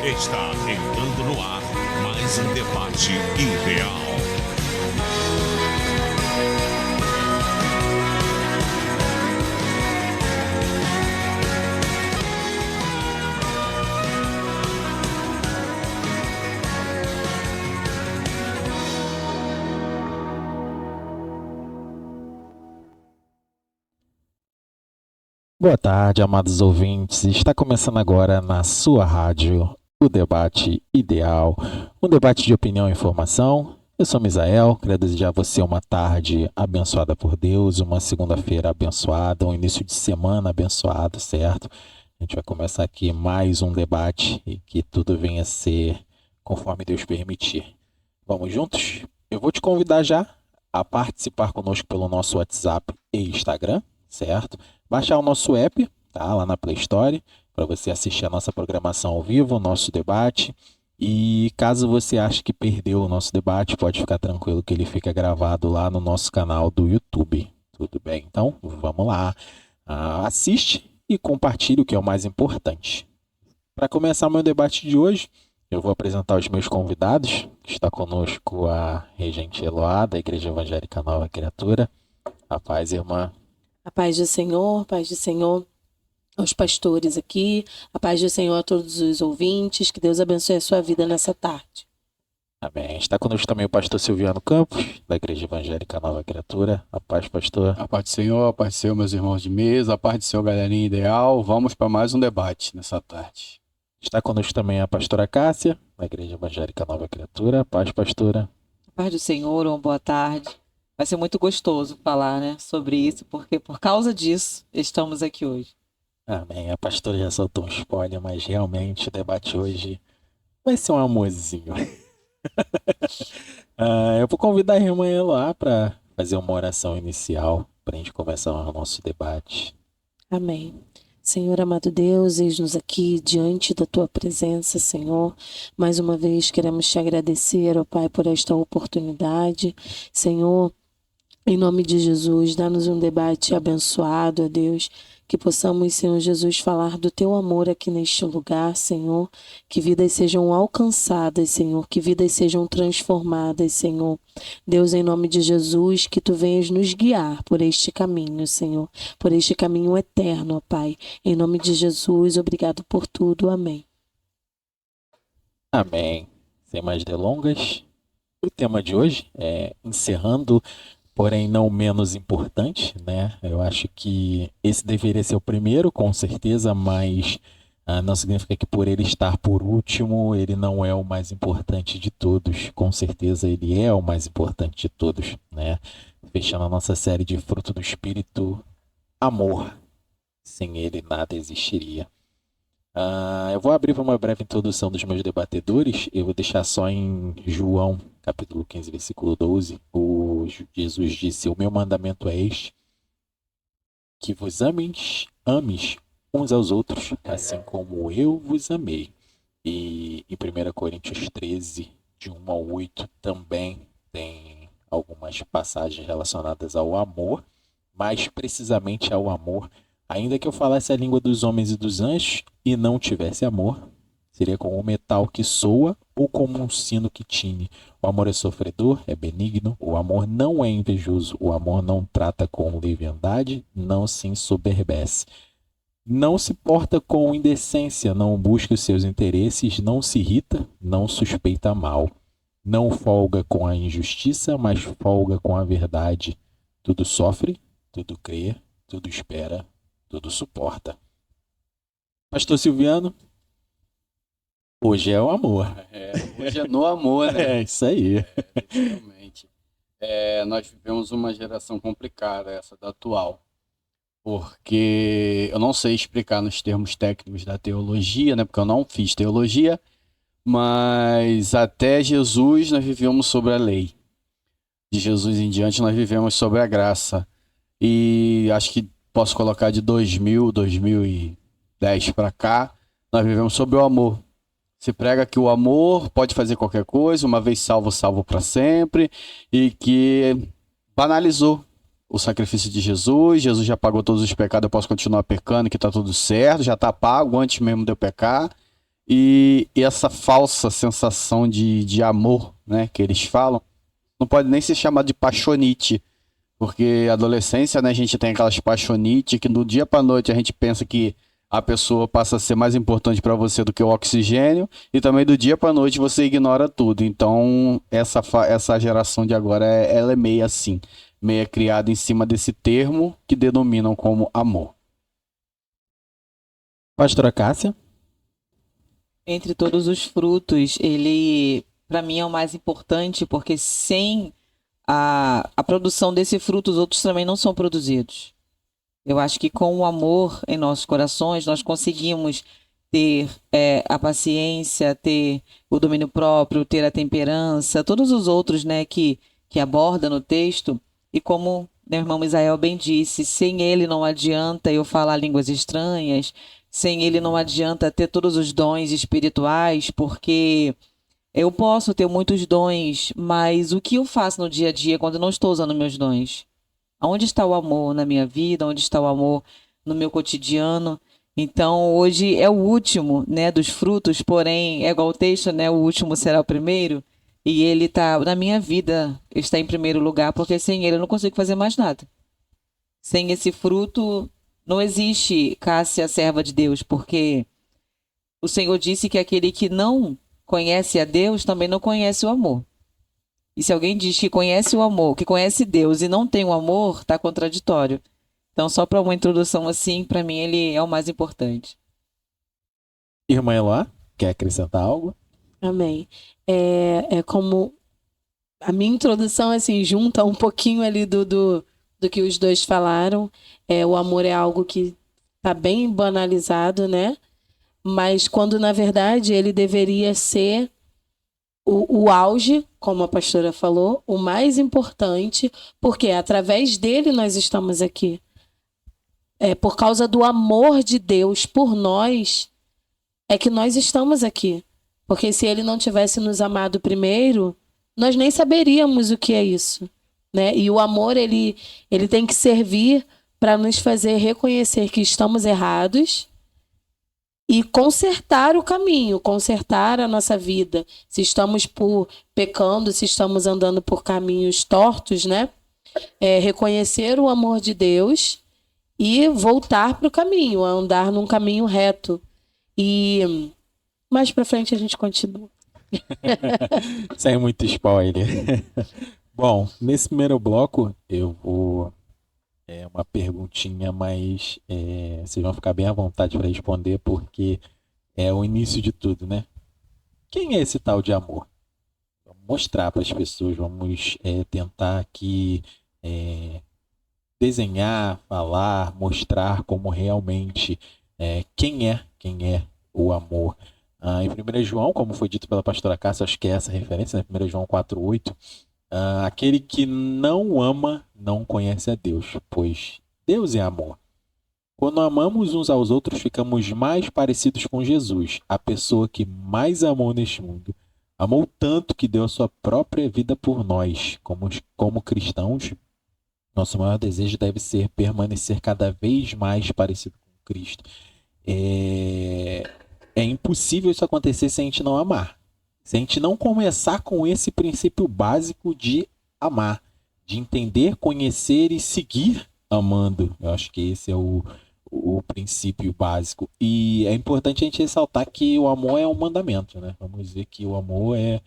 Está entrando no ar mais um debate ideal. Boa tarde, amados ouvintes. Está começando agora na sua rádio o Debate Ideal, um debate de opinião e informação. Eu sou Misael, quero desejar a você uma tarde abençoada por Deus, uma segunda-feira abençoada, um início de semana abençoado, certo? A gente vai começar aqui mais um debate e que tudo venha a ser conforme Deus permitir. Vamos juntos? Eu vou te convidar já a participar conosco pelo nosso WhatsApp e Instagram, certo? Baixar o nosso app, tá? Lá na Play Store, para você assistir a nossa programação ao vivo, o nosso debate. E caso você ache que perdeu o nosso debate, pode ficar tranquilo que ele fica gravado lá no nosso canal do YouTube. Tudo bem? Então, vamos lá. Assiste e compartilhe, o que é o mais importante. Para começar o meu debate de hoje, eu vou apresentar os meus convidados. Está conosco a Regente Eloá, da Igreja Evangélica Nova Criatura. A paz, irmã. A paz do Senhor aos pastores aqui, a paz do Senhor a todos os ouvintes, que Deus abençoe a sua vida nessa tarde. Amém. Está conosco também o pastor Silviano Campos, da Igreja Evangélica Nova Criatura. A paz, pastor. A paz do Senhor, meus irmãos de mesa, a paz do Senhor, galerinha ideal. Vamos para mais um debate nessa tarde. Está conosco também a pastora Cássia, da Igreja Evangélica Nova Criatura. A paz, pastora. A paz do Senhor, uma boa tarde. Vai ser muito gostoso falar, né, sobre isso, porque por causa disso estamos aqui hoje. Amém. A pastora já soltou um spoiler, mas realmente o debate hoje vai ser um amorzinho. Eu vou convidar a irmã Eloá para fazer uma oração inicial para a gente começar o nosso debate. Amém. Senhor amado Deus, eis-nos aqui diante da Tua presença, Senhor. Mais uma vez queremos te agradecer, ó Pai, por esta oportunidade. Senhor, em nome de Jesus, dá-nos um debate abençoado, ó Deus, que possamos, Senhor Jesus, falar do Teu amor aqui neste lugar, Senhor, que vidas sejam alcançadas, Senhor, que vidas sejam transformadas, Senhor. Deus, em nome de Jesus, que Tu venhas nos guiar por este caminho, Senhor, por este caminho eterno, ó Pai. Em nome de Jesus, obrigado por tudo. Amém. Amém. Sem mais delongas, o tema de hoje é encerrando, porém não menos importante, né? Eu acho que esse deveria ser o primeiro, com certeza, mas não significa que por ele estar por último, ele não é o mais importante de todos. Com certeza ele é o mais importante de todos, né? Fechando a nossa série de Fruto do Espírito, amor. Sem ele nada existiria. Eu vou abrir para uma breve introdução dos meus debatedores. Eu vou deixar só em João, capítulo 15, versículo 12. Jesus disse: o meu mandamento é este, que vos ames uns aos outros, assim como eu vos amei. E em 1 Coríntios 13, de 1 ao 8, também tem algumas passagens relacionadas ao amor, mais precisamente ao amor. Ainda que eu falasse a língua dos homens e dos anjos e não tivesse amor, seria como um metal que soa ou como um sino que tine. O amor é sofredor, é benigno, o amor não é invejoso, o amor não trata com leviandade, não se ensoberbece. Não se porta com indecência, não busca os seus interesses, não se irrita, não suspeita mal. Não folga com a injustiça, mas folga com a verdade. Tudo sofre, tudo crê, tudo espera, tudo suporta. Pastor Silviano, hoje é o amor. Hoje é no amor, né? É isso aí. Realmente. Nós vivemos uma geração complicada, essa da atual. Porque eu não sei explicar nos termos técnicos da teologia, né? Porque eu não fiz teologia, mas até Jesus nós vivíamos sobre a lei. De Jesus em diante nós vivemos sobre a graça. E acho que posso colocar de 2010 para cá, nós vivemos sobre o amor. Se prega que o amor pode fazer qualquer coisa, uma vez salvo, salvo para sempre, e que banalizou o sacrifício de Jesus. Jesus já pagou todos os pecados, eu posso continuar pecando, que tá tudo certo, já tá pago antes mesmo de eu pecar. E essa falsa sensação de amor, né, que eles falam, não pode nem ser chamado de paixonite, porque adolescência, né, a gente tem aquelas paixonite que do dia para noite a gente pensa que a pessoa passa a ser mais importante para você do que o oxigênio, e também do dia para noite você ignora tudo. Então, essa geração de agora, ela é meio assim, meia criada em cima desse termo que denominam como amor. Pastora Cássia? Entre todos os frutos, ele, para mim, é o mais importante, porque sem a produção desse fruto, os outros também não são produzidos. Eu acho que com o amor em nossos corações, nós conseguimos ter a paciência, ter o domínio próprio, ter a temperança, todos os outros, né, que aborda no texto. E como meu irmão Isael bem disse, sem ele não adianta eu falar línguas estranhas, sem ele não adianta ter todos os dons espirituais, porque eu posso ter muitos dons, mas o que eu faço no dia a dia quando eu não estou usando meus dons? Onde está o amor na minha vida? Onde está o amor no meu cotidiano? Então, hoje é o último, né, dos frutos, porém, é igual o texto, né, o último será o primeiro, e ele está, na minha vida, está em primeiro lugar, porque sem ele eu não consigo fazer mais nada. Sem esse fruto, não existe Cássia, serva de Deus, porque o Senhor disse que aquele que não conhece a Deus também não conhece o amor. E se alguém diz que conhece o amor, que conhece Deus e não tem o amor, está contraditório. Então, só para uma introdução assim, para mim ele é o mais importante. Irmã Eloá, quer acrescentar algo? Amém. É como a minha introdução, assim, junta um pouquinho ali do que os dois falaram. O amor é algo que está bem banalizado, né? Mas quando, na verdade, ele deveria ser o auge, como a pastora falou, o mais importante, porque através dele nós estamos aqui. Por causa do amor de Deus por nós, é que nós estamos aqui. Porque se ele não tivesse nos amado primeiro, nós nem saberíamos o que é isso, né? E o amor, ele tem que servir para nos fazer reconhecer que estamos errados e consertar o caminho, consertar a nossa vida. Se estamos pecando, se estamos andando por caminhos tortos, né? Reconhecer o amor de Deus e voltar para o caminho, andar num caminho reto. E mais para frente a gente continua. Sem muito spoiler. Bom, nesse primeiro bloco eu vou uma perguntinha, mas vocês vão ficar bem à vontade para responder, porque é o início de tudo, né? Quem é esse tal de amor? Vamos mostrar para as pessoas, vamos tentar aqui desenhar, falar, mostrar como realmente quem é o amor. Em 1 João, como foi dito pela pastora Cássia, acho que é essa referência, né? 1 João 4,8. Aquele que não ama não conhece a Deus, pois Deus é amor. Quando amamos uns aos outros, ficamos mais parecidos com Jesus, a pessoa que mais amou neste mundo. Amou tanto que deu a sua própria vida por nós. Como cristãos, nosso maior desejo deve ser permanecer cada vez mais parecido com Cristo. É impossível isso acontecer se a gente não amar. Se a gente não começar com esse princípio básico de amar, de entender, conhecer e seguir amando. Eu acho que esse é o princípio básico. E é importante a gente ressaltar que o amor é um mandamento, né? Vamos dizer que o amor é,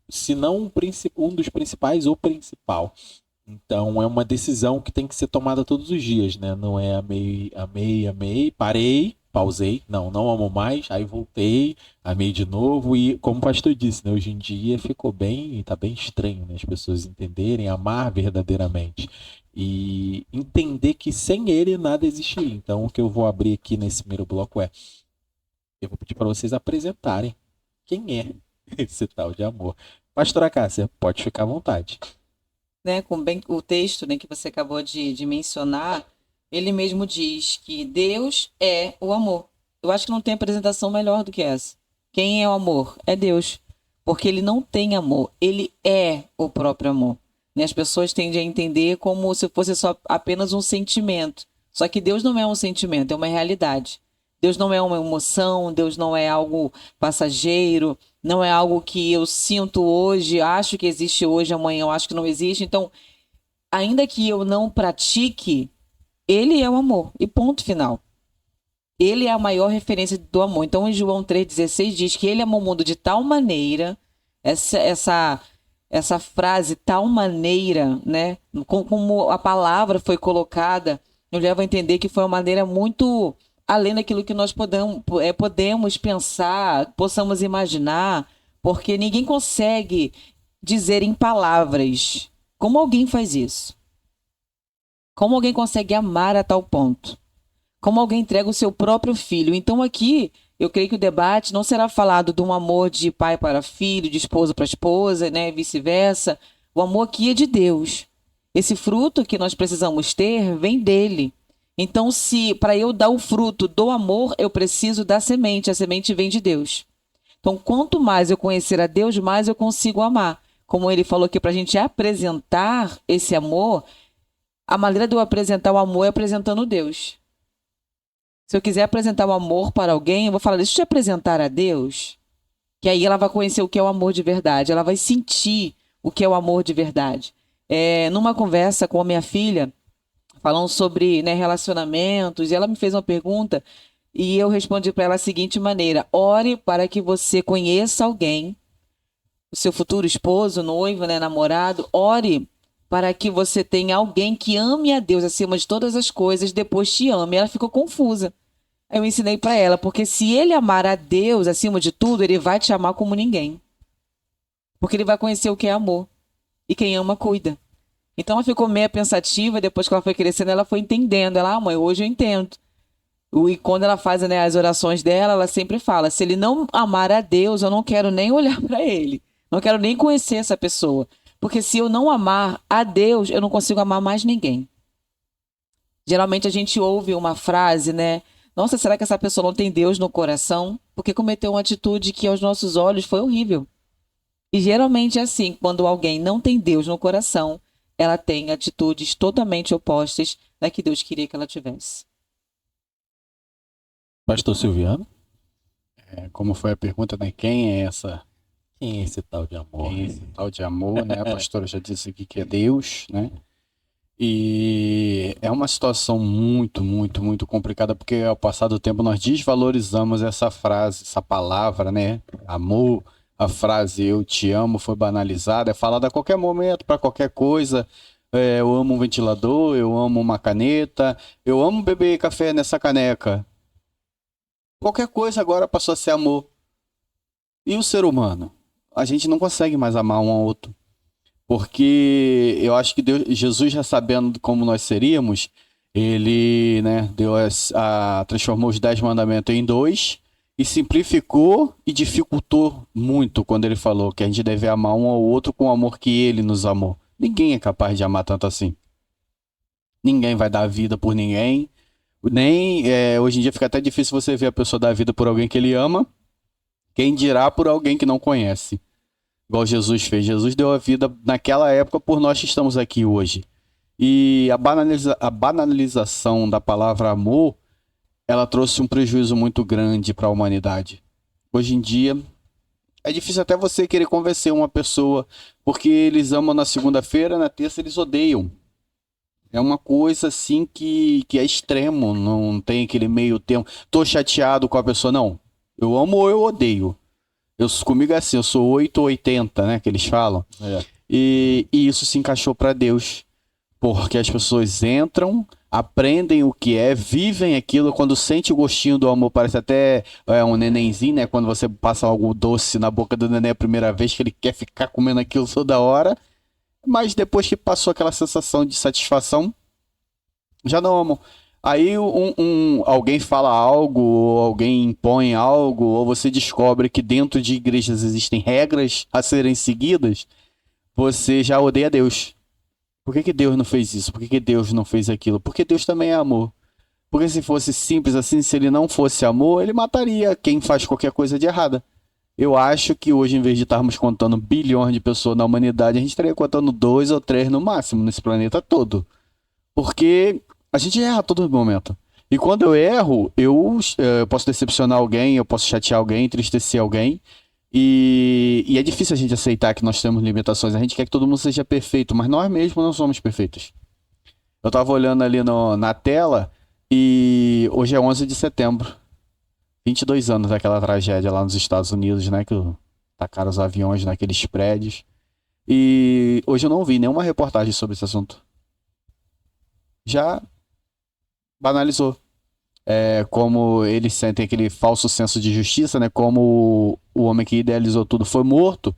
se não um dos principais, o principal. Então é uma decisão que tem que ser tomada todos os dias, né? Não é amei, parei, pausei, não amo mais, aí voltei, amei de novo, e como o pastor disse, né, hoje em dia tá bem estranho, né, as pessoas entenderem, amar verdadeiramente e entender que sem ele nada existiria. Então o que eu vou abrir aqui nesse primeiro bloco eu vou pedir para vocês apresentarem quem é esse tal de amor. Pastora Cássia, pode ficar à vontade. Né, com bem o texto, né, que você acabou de mencionar, ele mesmo diz que Deus é o amor. Eu acho que não tem apresentação melhor do que essa. Quem é o amor? É Deus. Porque ele não tem amor, ele é o próprio amor. Né? As pessoas tendem a entender como se fosse só apenas um sentimento. Só que Deus não é um sentimento, é uma realidade. Deus não é uma emoção, Deus não é algo passageiro, não é algo que eu sinto hoje, acho que existe hoje, amanhã eu acho que não existe. Então, ainda que eu não pratique, ele é o amor. E ponto final. Ele é a maior referência do amor. Então, em João 3,16 diz que ele amou o mundo de tal maneira, essa frase, tal maneira, né? Como a palavra foi colocada, eu levo a entender que foi uma maneira muito além daquilo que nós podemos pensar, possamos imaginar, porque ninguém consegue dizer em palavras como alguém faz isso. Como alguém consegue amar a tal ponto. Como alguém entrega o seu próprio filho. Então aqui, eu creio que o debate não será falado de um amor de pai para filho, de esposa para esposa, né, vice-versa. O amor aqui é de Deus. Esse fruto que nós precisamos ter vem dele. Então, se para eu dar o fruto do amor, eu preciso da semente. A semente vem de Deus. Então, quanto mais eu conhecer a Deus, mais eu consigo amar. Como ele falou aqui, para a gente apresentar esse amor, a maneira de eu apresentar o amor é apresentando Deus. Se eu quiser apresentar o amor para alguém, eu vou falar, deixa eu te apresentar a Deus, que aí ela vai conhecer o que é o amor de verdade, ela vai sentir o que é o amor de verdade. Numa conversa com a minha filha, falando sobre, né, relacionamentos, e ela me fez uma pergunta e eu respondi para ela da seguinte maneira: ore para que você conheça alguém, o seu futuro esposo, noivo, né, namorado, ore para que você tenha alguém que ame a Deus acima de todas as coisas, depois te ame. Ela ficou confusa. Aí eu ensinei para ela, porque se ele amar a Deus acima de tudo, ele vai te amar como ninguém. Porque ele vai conhecer o que é amor. E quem ama, cuida. Então ela ficou meio pensativa, depois que ela foi crescendo, ela foi entendendo. Ela, mãe, hoje eu entendo. E quando ela faz, né, as orações dela, ela sempre fala, se ele não amar a Deus, eu não quero nem olhar para ele. Não quero nem conhecer essa pessoa. Porque se eu não amar a Deus, eu não consigo amar mais ninguém. Geralmente a gente ouve uma frase, né? Nossa, será que essa pessoa não tem Deus no coração? Porque cometeu uma atitude que aos nossos olhos foi horrível. E geralmente é assim, quando alguém não tem Deus no coração, ela tem atitudes totalmente opostas da que Deus queria que ela tivesse. Pastor Silviano, Como foi a pergunta, né? Quem é esse tal de amor? esse tal de amor, né? A pastora já disse aqui que é Deus, né? E é uma situação muito, muito, muito complicada, porque ao passar do tempo nós desvalorizamos essa frase, essa palavra, né? Amor, a frase eu te amo foi banalizada, é falada a qualquer momento, para qualquer coisa. Eu amo um ventilador, eu amo uma caneta, eu amo beber café nessa caneca. Qualquer coisa agora passou a ser amor. E o ser humano? A gente não consegue mais amar um ao outro. Porque eu acho que Jesus, já sabendo como nós seríamos, ele, né, transformou os 10 mandamentos em 2 e simplificou e dificultou muito quando ele falou que a gente deve amar um ao outro com o amor que ele nos amou. Ninguém é capaz de amar tanto assim. Ninguém vai dar vida por ninguém. Hoje em dia fica até difícil você ver a pessoa dar vida por alguém que ele ama. Quem dirá por alguém que não conhece. Igual Jesus fez. Jesus deu a vida naquela época por nós que estamos aqui hoje. E a banalização da palavra amor, ela trouxe um prejuízo muito grande para a humanidade. Hoje em dia, é difícil até você querer convencer uma pessoa, porque eles amam na segunda-feira, na terça eles odeiam. É uma coisa assim que é extremo, não tem aquele meio termo. Tô chateado com a pessoa, não. Eu amo ou eu odeio. Comigo é assim, eu sou 8 ou 80, né, que eles falam. E isso se encaixou para Deus. Porque as pessoas entram, aprendem o que é, vivem aquilo, quando sente o gostinho do amor, parece até um nenenzinho, né? Quando você passa algo doce na boca do neném a primeira vez, que ele quer ficar comendo aquilo toda hora. Mas depois que passou aquela sensação de satisfação, já não amam. Aí alguém fala algo, ou alguém impõe algo, ou você descobre que dentro de igrejas existem regras a serem seguidas, você já odeia Deus. Por que Deus não fez isso? Por que Deus não fez aquilo? Porque Deus também é amor. Porque se fosse simples assim, se ele não fosse amor, ele mataria quem faz qualquer coisa de errada. Eu acho que hoje, em vez de estarmos contando bilhões de pessoas na humanidade, a gente estaria contando 2 ou 3 no máximo nesse planeta todo. Porque a gente erra a todo momento. E quando eu erro, eu posso decepcionar alguém, eu posso chatear alguém, entristecer alguém. E é difícil a gente aceitar que nós temos limitações. A gente quer que todo mundo seja perfeito, mas nós mesmos não somos perfeitos. Eu tava olhando ali na tela e hoje é 11 de setembro. 22 anos daquela tragédia lá nos Estados Unidos, né? Que tacaram os aviões naqueles prédios. E hoje eu não vi nenhuma reportagem sobre esse assunto. Já banalizou. Como eles sentem aquele falso senso de justiça, né? Como o homem que idealizou tudo foi morto.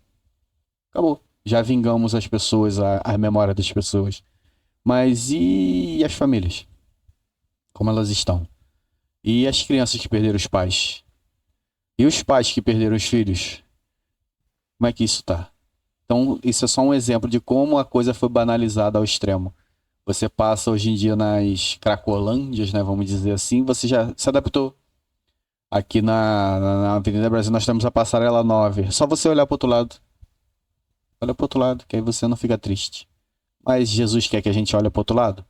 Acabou. Já vingamos as pessoas, a memória das pessoas. Mas e as famílias? Como elas estão? E as crianças que perderam os pais? E os pais que perderam os filhos? Como é que isso tá? Então, isso é só um exemplo de como a coisa foi banalizada ao extremo. Você passa hoje em dia nas Cracolândias, né? Vamos dizer assim, você já se adaptou. Aqui na Avenida Brasil nós temos a Passarela 9. Só você olhar pro outro lado. Olha pro outro lado, que aí você não fica triste. Mas Jesus quer que a gente olhe pro outro lado?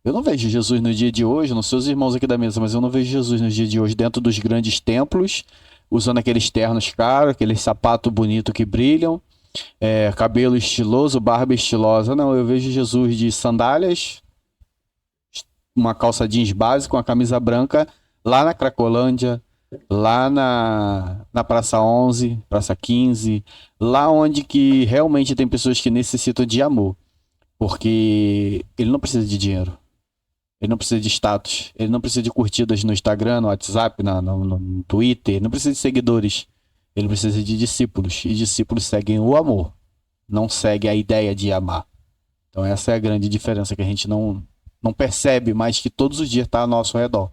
Eu não vejo Jesus no dia de hoje, não sei os irmãos aqui da mesa, mas eu não vejo Jesus no dia de hoje dentro dos grandes templos, usando aqueles ternos caros, aqueles sapatos bonitos que brilham, cabelo estiloso, barba estilosa. Não, eu vejo Jesus de sandálias, uma calça jeans básica, uma camisa branca, lá na Cracolândia, lá na Praça 11, Praça 15, lá onde que realmente tem pessoas que necessitam de amor. Porque ele não precisa de dinheiro. Ele não precisa de status. Ele não precisa de curtidas no Instagram, no WhatsApp, no Twitter. Ele não precisa de seguidores. Ele precisa de discípulos. E discípulos seguem o amor. Não seguem a ideia de amar. Então essa é a grande diferença que a gente não percebe, mas que todos os dias está ao nosso redor.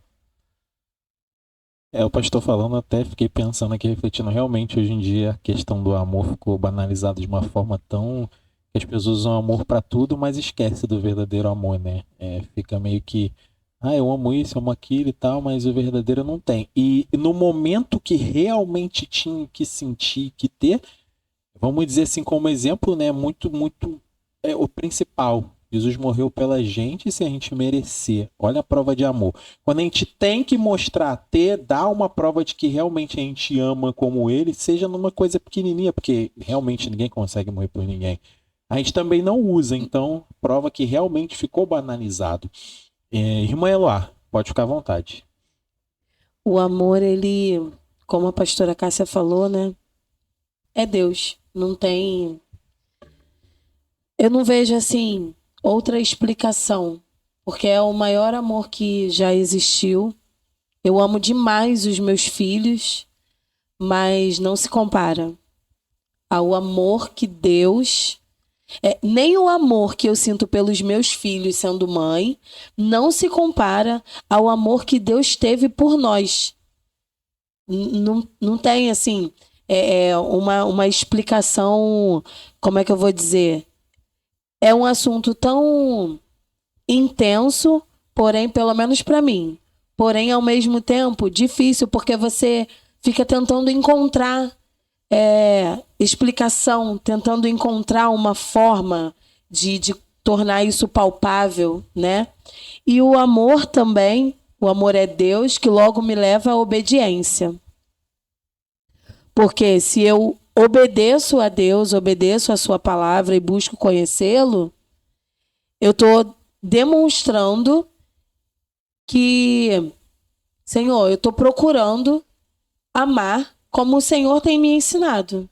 O pastor falando, até fiquei pensando aqui, refletindo, realmente hoje em dia a questão do amor ficou banalizada de uma forma tão que as pessoas usam amor pra tudo, mas esquece do verdadeiro amor, né? Fica meio que, eu amo isso, eu amo aquilo e tal, mas o verdadeiro não tem. E no momento que realmente tinha que sentir, que ter, vamos dizer assim como exemplo, né? Muito, muito o principal. Jesus morreu pela gente se a gente merecer. Olha a prova de amor. Quando a gente tem que mostrar, dar uma prova de que realmente a gente ama como ele, seja numa coisa pequenininha, porque realmente ninguém consegue morrer por ninguém. A gente também não usa, então prova que realmente ficou banalizado. Irmã Eloá, pode ficar à vontade. O amor, ele, como a pastora Cássia falou, né? É Deus. Não tem... Eu não vejo, assim, outra explicação. Porque é o maior amor que já existiu. Eu amo demais os meus filhos, mas não se compara ao amor que Deus... nem o amor que eu sinto pelos meus filhos sendo mãe não se compara ao amor que Deus teve por nós. Não tem, assim, uma explicação, como é que eu vou dizer? É um assunto tão intenso, porém, pelo menos para mim, porém, ao mesmo tempo, difícil, porque você fica tentando encontrar explicação, tentando encontrar uma forma de tornar isso palpável, né? E o amor também, o amor é Deus, que logo me leva à obediência. Porque se eu obedeço a Deus, obedeço a sua palavra e busco conhecê-lo, eu estou demonstrando que, Senhor, eu estou procurando amar como o Senhor tem me ensinado.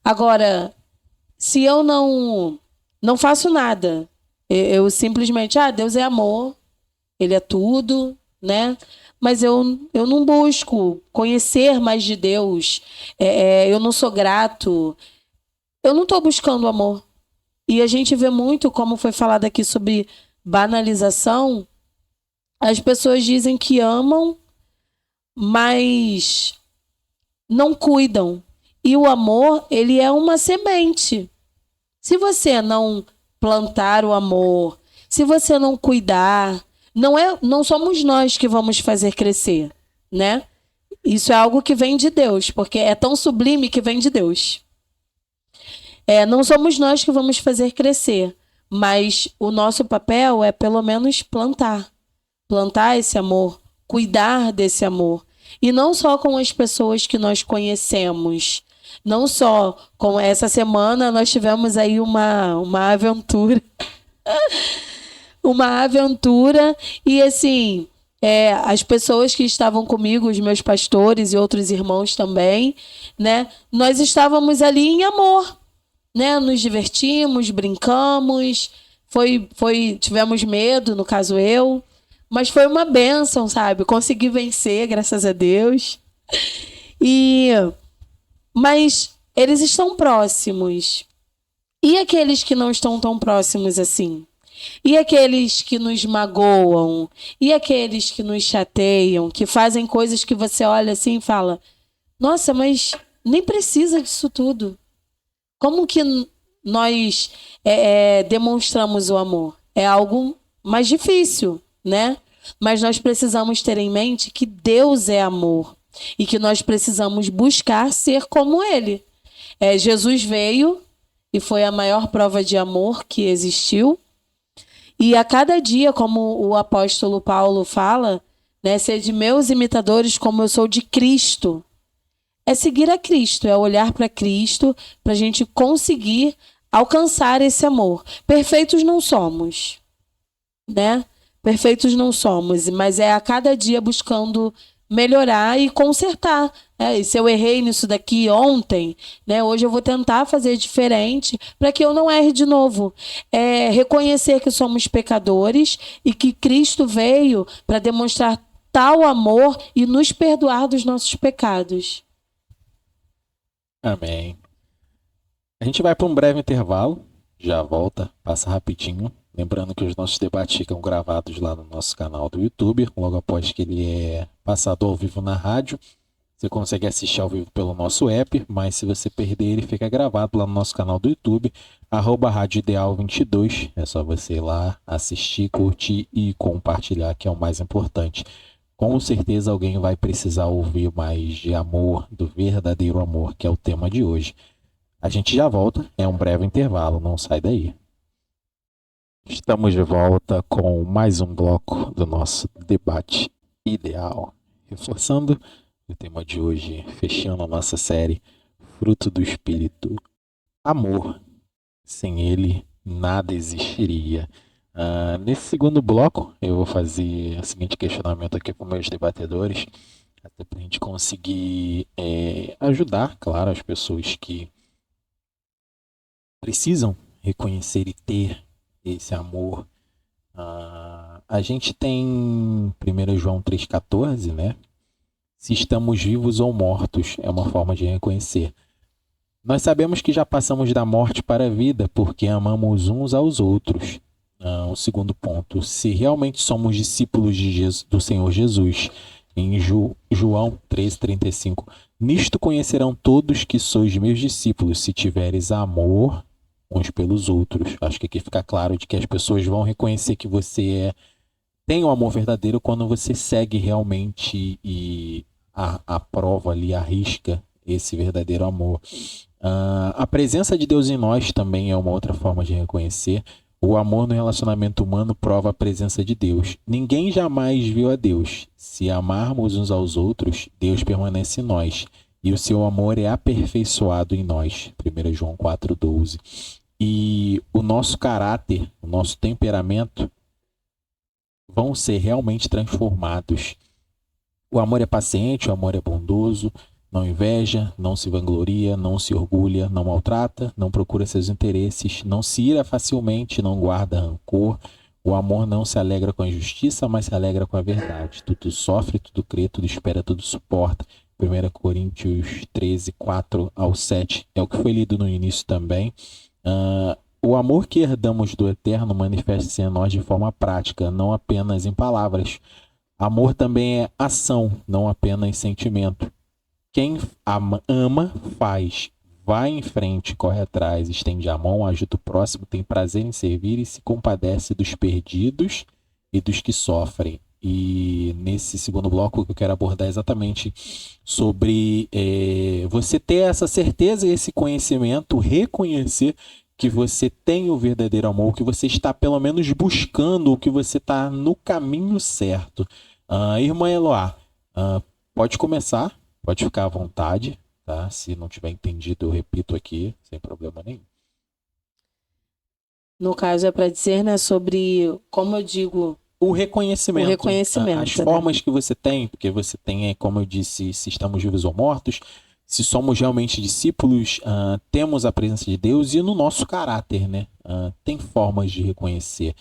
Agora, se eu não faço nada, eu simplesmente, Deus é amor, Ele é tudo, né? Mas eu não busco conhecer mais de Deus, eu não sou grato, eu não estou buscando amor. E a gente vê muito, como foi falado aqui sobre banalização, as pessoas dizem que amam, mas não cuidam. E o amor, ele é uma semente. Se não plantar o amor, se você não cuidar, não somos nós que vamos fazer crescer, né? Isso é algo que vem de Deus, porque é tão sublime que vem de Deus. Não somos nós que vamos fazer crescer, mas o nosso papel é pelo menos plantar esse amor, cuidar desse amor. E não só com as pessoas que nós conhecemos. Não só com essa semana nós tivemos aí uma aventura. Uma aventura. E assim, as pessoas que estavam comigo, os meus pastores e outros irmãos também, né? Nós estávamos ali em amor, né? Nos divertimos, brincamos. Tivemos medo, no caso eu. Mas foi uma bênção, sabe? Consegui vencer, graças a Deus. Mas eles estão próximos. E aqueles que não estão tão próximos assim? E aqueles que nos magoam? E aqueles que nos chateiam? Que fazem coisas que você olha assim e fala: nossa, mas nem precisa disso tudo. Como que nós demonstramos o amor? É algo mais difícil, né? Mas nós precisamos ter em mente que Deus é amor e que nós precisamos buscar ser como Ele. Jesus veio e foi a maior prova de amor que existiu. E a cada dia, como o apóstolo Paulo fala, né, sede meus imitadores como eu sou de Cristo. É seguir a Cristo, é olhar para Cristo para a gente conseguir alcançar esse amor. Perfeitos não somos, né? Perfeitos não somos, mas é a cada dia buscando melhorar e consertar. E se eu errei nisso daqui ontem, né, hoje eu vou tentar fazer diferente para que eu não erre de novo. Reconhecer que somos pecadores e que Cristo veio para demonstrar tal amor e nos perdoar dos nossos pecados. Amém. A gente vai para um breve intervalo, já volta, passa rapidinho. Lembrando que os nossos debates ficam gravados lá no nosso canal do YouTube, logo após que ele é passado ao vivo na rádio. Você consegue assistir ao vivo pelo nosso app, mas se você perder, ele fica gravado lá no nosso canal do YouTube, @Rádio Ideal 22. É só você ir lá assistir, curtir e compartilhar, que é o mais importante. Com certeza alguém vai precisar ouvir mais de amor, do verdadeiro amor, que é o tema de hoje. A gente já volta, é um breve intervalo, não sai daí. Estamos de volta com mais um bloco do nosso debate ideal. Reforçando o tema de hoje, fechando a nossa série Fruto do Espírito. Amor. Sem ele, nada existiria. Nesse segundo bloco, eu vou fazer o seguinte questionamento aqui com meus debatedores, até para a gente conseguir ajudar, claro, as pessoas que precisam reconhecer e ter esse amor. A gente tem 1 João 3,14, né? Se estamos vivos ou mortos, é uma forma de reconhecer. Nós sabemos que já passamos da morte para a vida, porque amamos uns aos outros. O segundo ponto, se realmente somos discípulos do Senhor Jesus, em João 13,35, nisto conhecerão todos que sois meus discípulos, se tiveres amor uns pelos outros. Acho que aqui fica claro de que as pessoas vão reconhecer que você tem um amor verdadeiro quando você segue realmente e aprova ali, arrisca esse verdadeiro amor. A presença de Deus em nós também é uma outra forma de reconhecer. O amor no relacionamento humano prova a presença de Deus. Ninguém jamais viu a Deus. Se amarmos uns aos outros, Deus permanece em nós. E o seu amor é aperfeiçoado em nós. 1 João 4,12. E o nosso caráter, o nosso temperamento vão ser realmente transformados. O amor é paciente, o amor é bondoso, não inveja, não se vangloria, não se orgulha, não maltrata, não procura seus interesses, não se ira facilmente, não guarda rancor. O amor não se alegra com a injustiça, mas se alegra com a verdade. Tudo sofre, tudo crê, tudo espera, tudo suporta. 1 Coríntios 13, 4-7 é o que foi lido no início também. O amor que herdamos do Eterno manifesta-se em nós de forma prática, não apenas em palavras. Amor também é ação, não apenas sentimento. Quem ama, faz, vai em frente, corre atrás, estende a mão, ajuda o próximo, tem prazer em servir e se compadece dos perdidos e dos que sofrem. E nesse segundo bloco que eu quero abordar exatamente sobre você ter essa certeza e esse conhecimento, reconhecer que você tem o verdadeiro amor, que você está pelo menos buscando, que você está no caminho certo. Irmã Eloá, pode começar, pode ficar à vontade, tá? Se não tiver entendido, eu repito aqui, sem problema nenhum. No caso, é para dizer, né, sobre, como eu digo, O reconhecimento. O reconhecimento, As né? formas que você tem, porque você tem, como eu disse, se estamos vivos ou mortos, se somos realmente discípulos, temos a presença de Deus e no nosso caráter, né? Tem formas de reconhecer.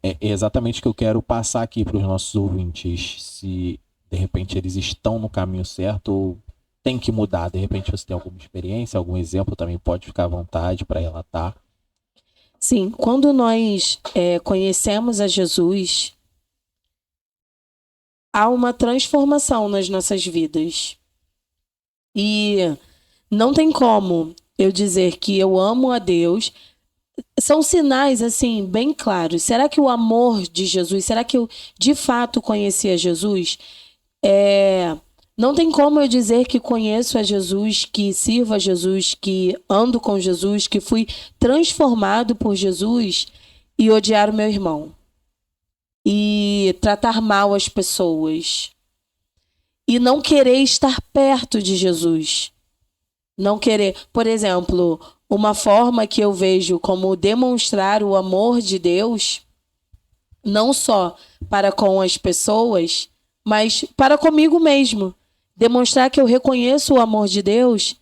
É exatamente o que eu quero passar aqui para os nossos ouvintes. Se de repente eles estão no caminho certo ou tem que mudar. De repente você tem alguma experiência, algum exemplo, também pode ficar à vontade para relatar. Sim, quando nós conhecemos a Jesus, há uma transformação nas nossas vidas. E não tem como eu dizer que eu amo a Deus. São sinais, assim, bem claros. Será que o amor de Jesus, será que eu de fato conheci a Jesus? Não tem como eu dizer que conheço a Jesus, que sirvo a Jesus, que ando com Jesus, que fui transformado por Jesus e odiar o meu irmão. E tratar mal as pessoas. E não querer estar perto de Jesus. Não querer. Por exemplo, uma forma que eu vejo como demonstrar o amor de Deus, não só para com as pessoas, mas para comigo mesmo. Demonstrar que eu reconheço o amor de Deus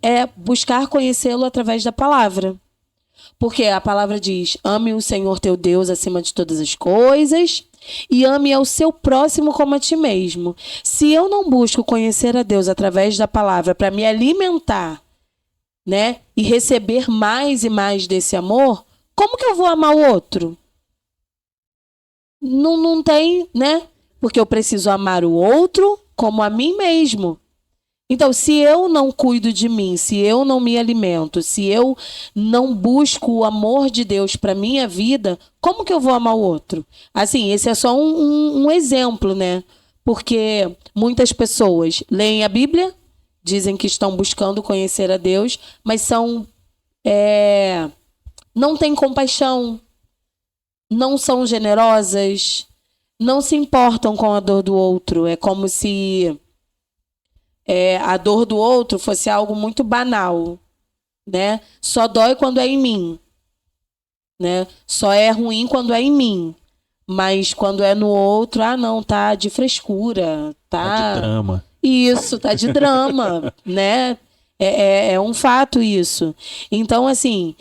é buscar conhecê-lo através da palavra. Porque a palavra diz: ame o Senhor teu Deus acima de todas as coisas e ame ao seu próximo como a ti mesmo. Se eu não busco conhecer a Deus através da palavra para me alimentar, né, e receber mais e mais desse amor, como que eu vou amar o outro? Não tem, né? Porque eu preciso amar o outro como a mim mesmo. Então, se eu não cuido de mim, se eu não me alimento, se eu não busco o amor de Deus para minha vida, como que eu vou amar o outro? Assim, esse é só um exemplo, né? Porque muitas pessoas leem a Bíblia, dizem que estão buscando conhecer a Deus, mas não têm compaixão, não são generosas, não se importam com a dor do outro. É como se a dor do outro fosse algo muito banal, né? Só dói quando é em mim, né? Só é ruim quando é em mim. Mas quando é no outro, não, tá de frescura, Tá de drama. Isso, tá de drama, né? É um fato isso. Então, assim,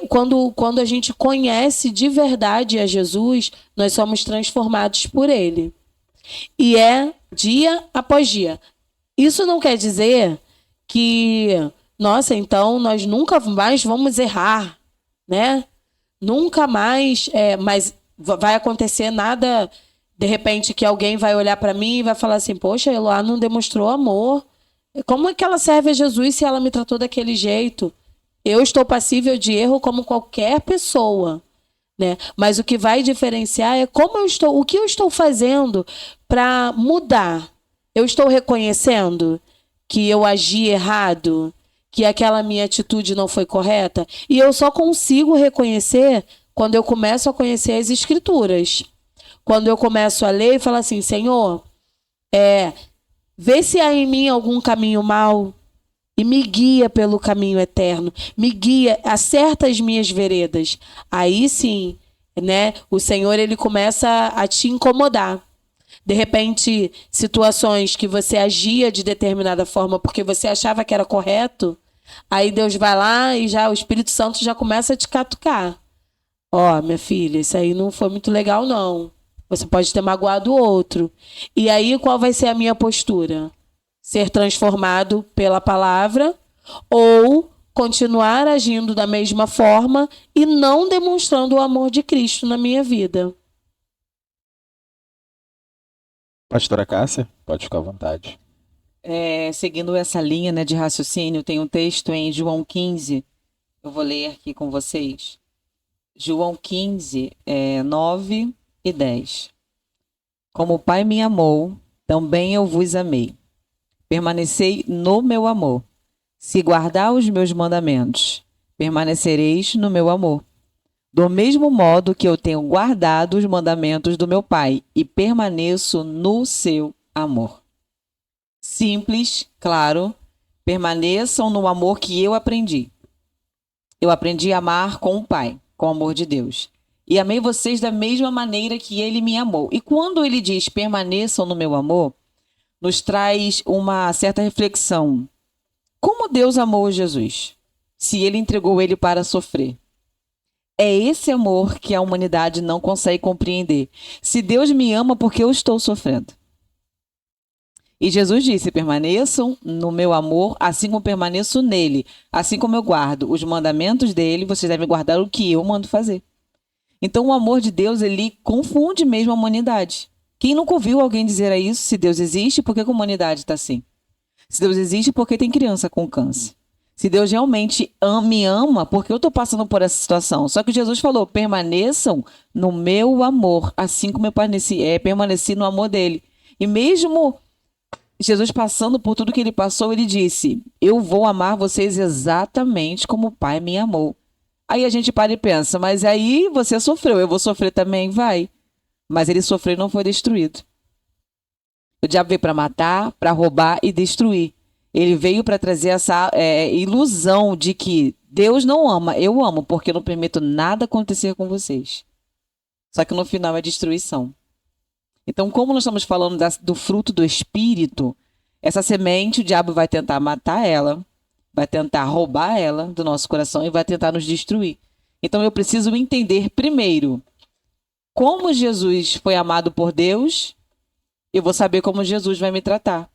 quando a gente conhece de verdade a Jesus, nós somos transformados por ele. E é dia após dia. Isso não quer dizer que, nossa, então nós nunca mais vamos errar, né? Nunca mais, mas vai acontecer nada, de repente, que alguém vai olhar para mim e vai falar assim: poxa, Eloá não demonstrou amor. Como é que ela serve a Jesus se ela me tratou daquele jeito? Eu estou passível de erro como qualquer pessoa, né? Mas o que vai diferenciar é o que eu estou fazendo para mudar. Eu estou reconhecendo que eu agi errado, que aquela minha atitude não foi correta. E eu só consigo reconhecer quando eu começo a conhecer as Escrituras. Quando eu começo a ler e falar assim: Senhor, vê se há em mim algum caminho mau e me guia pelo caminho eterno. Me guia, acerta as minhas veredas. Aí sim, né, o Senhor ele começa a te incomodar. De repente, situações que você agia de determinada forma porque você achava que era correto, aí Deus vai lá e o Espírito Santo já começa a te catucar. Minha filha, isso aí não foi muito legal, não. Você pode ter magoado o outro. E aí, qual vai ser a minha postura? Ser transformado pela palavra ou continuar agindo da mesma forma e não demonstrando o amor de Cristo na minha vida? Pastora Cássia, pode ficar à vontade. Seguindo essa linha, né, de raciocínio, tem um texto em João 15, eu vou ler aqui com vocês. João 15, 9 e 10. Como o Pai me amou, também eu vos amei. Permanecei no meu amor. Se guardar os meus mandamentos, permanecereis no meu amor. Do mesmo modo que eu tenho guardado os mandamentos do meu Pai e permaneço no seu amor. Simples, claro, permaneçam no amor que eu aprendi. Eu aprendi a amar com o Pai, com o amor de Deus. E amei vocês da mesma maneira que ele me amou. E quando ele diz permaneçam no meu amor, nos traz uma certa reflexão. Como Deus amou Jesus, se ele entregou ele para sofrer? É esse amor que a humanidade não consegue compreender. Se Deus me ama, por que eu estou sofrendo? E Jesus disse, permaneçam no meu amor, assim como permaneço nele. Assim como eu guardo os mandamentos dele, vocês devem guardar o que eu mando fazer. Então o amor de Deus, ele confunde mesmo a humanidade. Quem nunca ouviu alguém dizer isso? Se Deus existe, por que a humanidade está assim? Se Deus existe, por que tem criança com câncer? Se Deus realmente me ama, por que eu estou passando por essa situação? Só que Jesus falou, permaneçam no meu amor, assim como eu permaneci no amor dele. E mesmo Jesus passando por tudo que ele passou, ele disse, eu vou amar vocês exatamente como o Pai me amou. Aí a gente para e pensa, mas aí você sofreu, eu vou sofrer também? Vai. Mas ele sofreu e não foi destruído. O diabo veio para matar, para roubar e destruir. Ele veio para trazer essa ilusão de que Deus não ama, eu amo, porque eu não permito nada acontecer com vocês. Só que no final é destruição. Então, como nós estamos falando do fruto do Espírito, essa semente, o diabo vai tentar matar ela, vai tentar roubar ela do nosso coração e vai tentar nos destruir. Então, eu preciso entender primeiro como Jesus foi amado por Deus, eu vou saber como Jesus vai me tratar.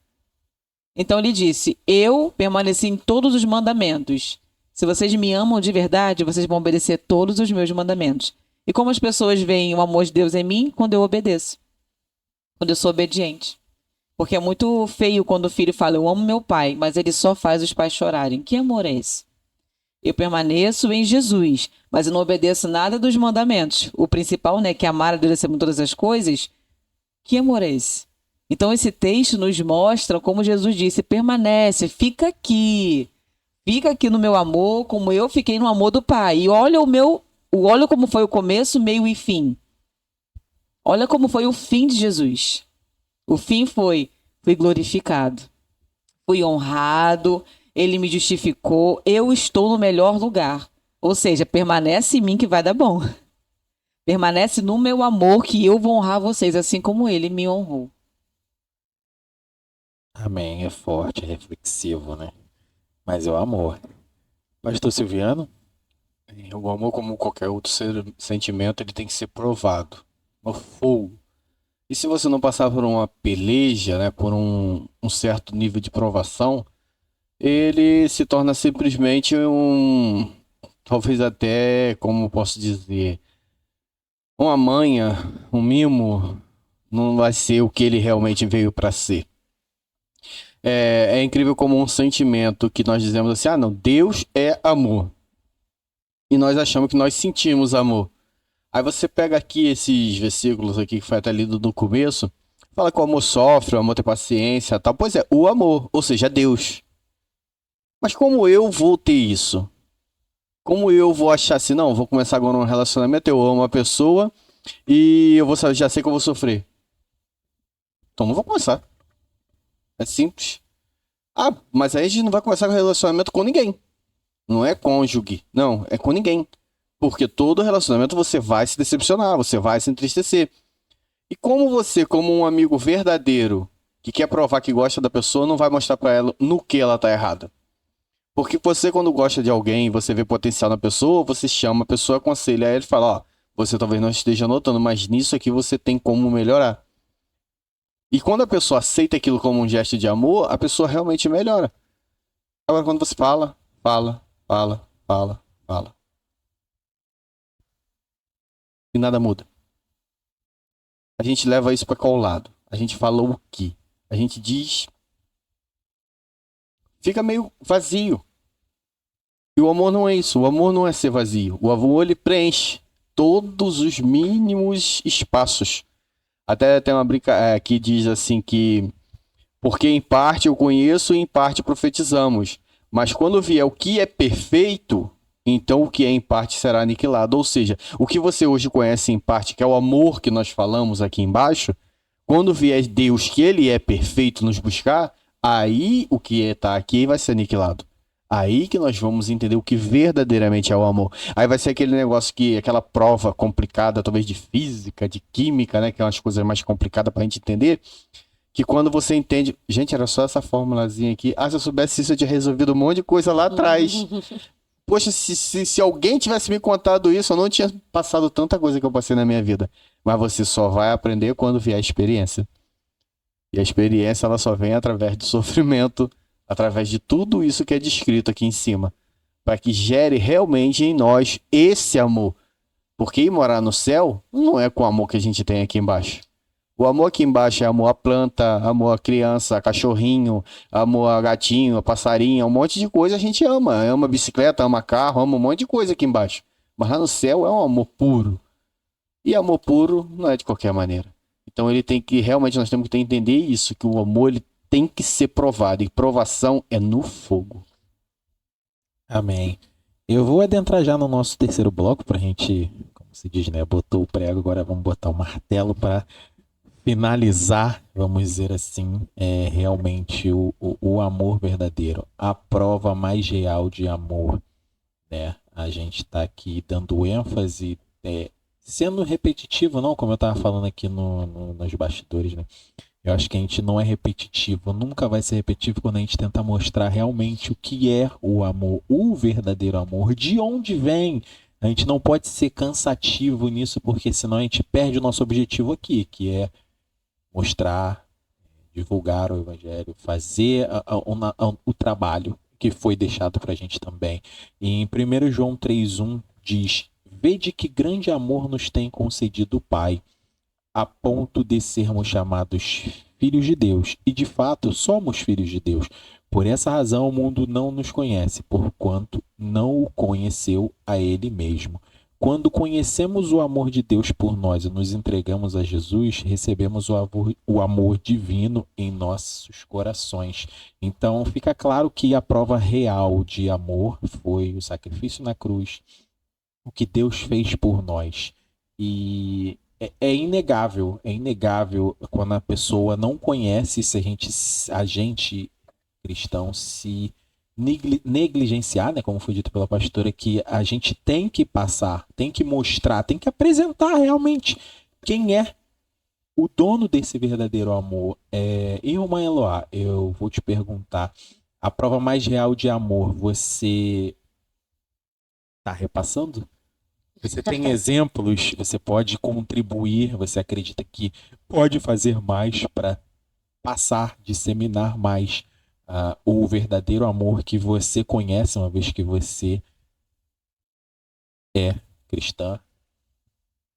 Então ele disse, eu permaneci em todos os mandamentos. Se vocês me amam de verdade, vocês vão obedecer todos os meus mandamentos. E como as pessoas veem o amor de Deus em mim? Quando eu obedeço. Quando eu sou obediente. Porque é muito feio quando o filho fala, eu amo meu pai, mas ele só faz os pais chorarem. Que amor é esse? Eu permaneço em Jesus, mas eu não obedeço nada dos mandamentos. O principal, né, que é amar a Deus acima de todas as coisas. Que amor é esse? Então esse texto nos mostra como Jesus disse, permanece, fica aqui no meu amor, como eu fiquei no amor do Pai. E olha olha como foi o começo, meio e fim. Olha como foi o fim de Jesus. O fim fui glorificado, fui honrado, ele me justificou, eu estou no melhor lugar. Ou seja, permanece em mim que vai dar bom. Permanece no meu amor que eu vou honrar vocês, assim como ele me honrou. Amém, é forte, é reflexivo, né? Mas é o amor. Pastor Silviano? O amor, como qualquer outro sentimento, ele tem que ser provado no fogo. E se você não passar por uma peleja, né, por um certo nível de provação, ele se torna simplesmente talvez até, como posso dizer, uma manha, um mimo, não vai ser o que ele realmente veio para ser. É incrível como um sentimento que nós dizemos assim, não, Deus é amor. E nós achamos que nós sentimos amor. Aí você pega aqui esses versículos aqui que foi até lido no começo, fala que o amor sofre, o amor tem paciência, tal. Pois é, o amor, ou seja, Deus. Mas como eu vou ter isso? Como eu vou achar assim, não, vou começar agora um relacionamento, eu amo a pessoa e já sei que eu vou sofrer. Então não vou começar. É simples. Mas aí a gente não vai começar com relacionamento com ninguém. Não é cônjuge. Não, é com ninguém. Porque todo relacionamento você vai se decepcionar, você vai se entristecer. E como você, como um amigo verdadeiro, que quer provar que gosta da pessoa, não vai mostrar pra ela no que ela tá errada? Porque você, quando gosta de alguém, você vê potencial na pessoa, você chama a pessoa, aconselha ela e fala, você talvez não esteja notando, mas nisso aqui você tem como melhorar. E quando a pessoa aceita aquilo como um gesto de amor, a pessoa realmente melhora. Agora, quando você fala, e nada muda. A gente leva isso para qual lado? A gente fala o quê? A gente diz... Fica meio vazio. E o amor não é isso. O amor não é ser vazio. O amor, ele preenche todos os mínimos espaços. Até tem uma brincadeira que diz assim que... Porque em parte eu conheço e em parte profetizamos. Mas quando vier o que é perfeito, então o que é em parte será aniquilado. Ou seja, o que você hoje conhece em parte, que é o amor que nós falamos aqui embaixo, quando vier Deus, que ele é perfeito, nos buscar, aí o que está aqui vai ser aniquilado. Aí que nós vamos entender o que verdadeiramente é o amor. Aí vai ser aquele negócio que, aquela prova complicada, talvez de física, de química, né? Que é umas coisas mais complicadas pra gente entender. Que quando você entende... Gente, era só essa formulazinha aqui. Ah, se eu soubesse isso, eu tinha resolvido um monte de coisa lá atrás. Poxa, se alguém tivesse me contado isso, eu não tinha passado tanta coisa que eu passei na minha vida. Mas você só vai aprender quando vier a experiência. E a experiência, ela só vem através do sofrimento, através de tudo isso que é descrito aqui em cima, para que gere realmente em nós esse amor. Porque ir morar no céu não é com o amor que a gente tem aqui embaixo. O amor aqui embaixo é amor à planta, amor à criança, a cachorrinho, amor a gatinho, a passarinho, um monte de coisa a gente ama. Ama bicicleta, ama carro, ama um monte de coisa aqui embaixo. Mas lá no céu é um amor puro. E amor puro não é de qualquer maneira. Então ele tem que, realmente nós temos que entender isso, que o amor ele tem que ser provado, e provação é no fogo. Amém. Eu vou adentrar já no nosso terceiro bloco pra gente, como se diz, né? Botou o prego, agora vamos botar o martelo para finalizar, vamos dizer assim, realmente o amor verdadeiro, a prova mais real de amor, né? A gente tá aqui dando ênfase, sendo repetitivo, não, como eu tava falando aqui nos bastidores, né? Eu acho que a gente não é repetitivo, nunca vai ser repetitivo quando a gente tenta mostrar realmente o que é o amor, o verdadeiro amor, de onde vem. A gente não pode ser cansativo nisso, porque senão a gente perde o nosso objetivo aqui, que é mostrar, divulgar o evangelho, fazer o trabalho que foi deixado para a gente também. E em 1 João 3,1 diz: vede que grande amor nos tem concedido o Pai, a ponto de sermos chamados filhos de Deus. E de fato somos filhos de Deus. Por essa razão o mundo não nos conhece, porquanto não o conheceu a ele mesmo. Quando conhecemos o amor de Deus por nós e nos entregamos a Jesus, recebemos o amor divino em nossos corações. Então fica claro que a prova real de amor foi o sacrifício na cruz, o que Deus fez por nós. E é inegável quando a pessoa não conhece, se a gente cristão se negligenciar, né, como foi dito pela pastora, que a gente tem que passar, tem que mostrar, tem que apresentar realmente quem é o dono desse verdadeiro amor. Irmã Eloá, eu vou te perguntar, a prova mais real de amor, você está repassando? Você tem exemplos? Você pode contribuir? Você acredita que pode fazer mais para passar, disseminar mais o verdadeiro amor que você conhece, uma vez que você é cristã,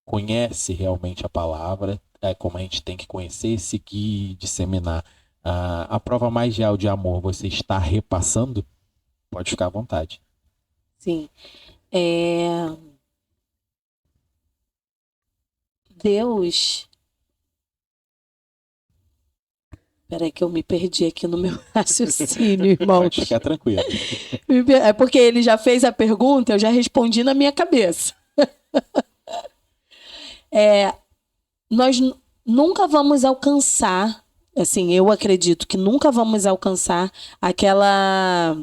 conhece realmente a palavra, como a gente tem que conhecer, seguir, disseminar. A prova mais real de amor, você está repassando? Pode ficar à vontade. Sim. Deus... Peraí que eu me perdi aqui no meu raciocínio, irmão. Pode ficar tranquilo. É porque ele já fez a pergunta, eu já respondi na minha cabeça. Nós nunca vamos alcançar, assim, eu acredito que nunca vamos alcançar aquela...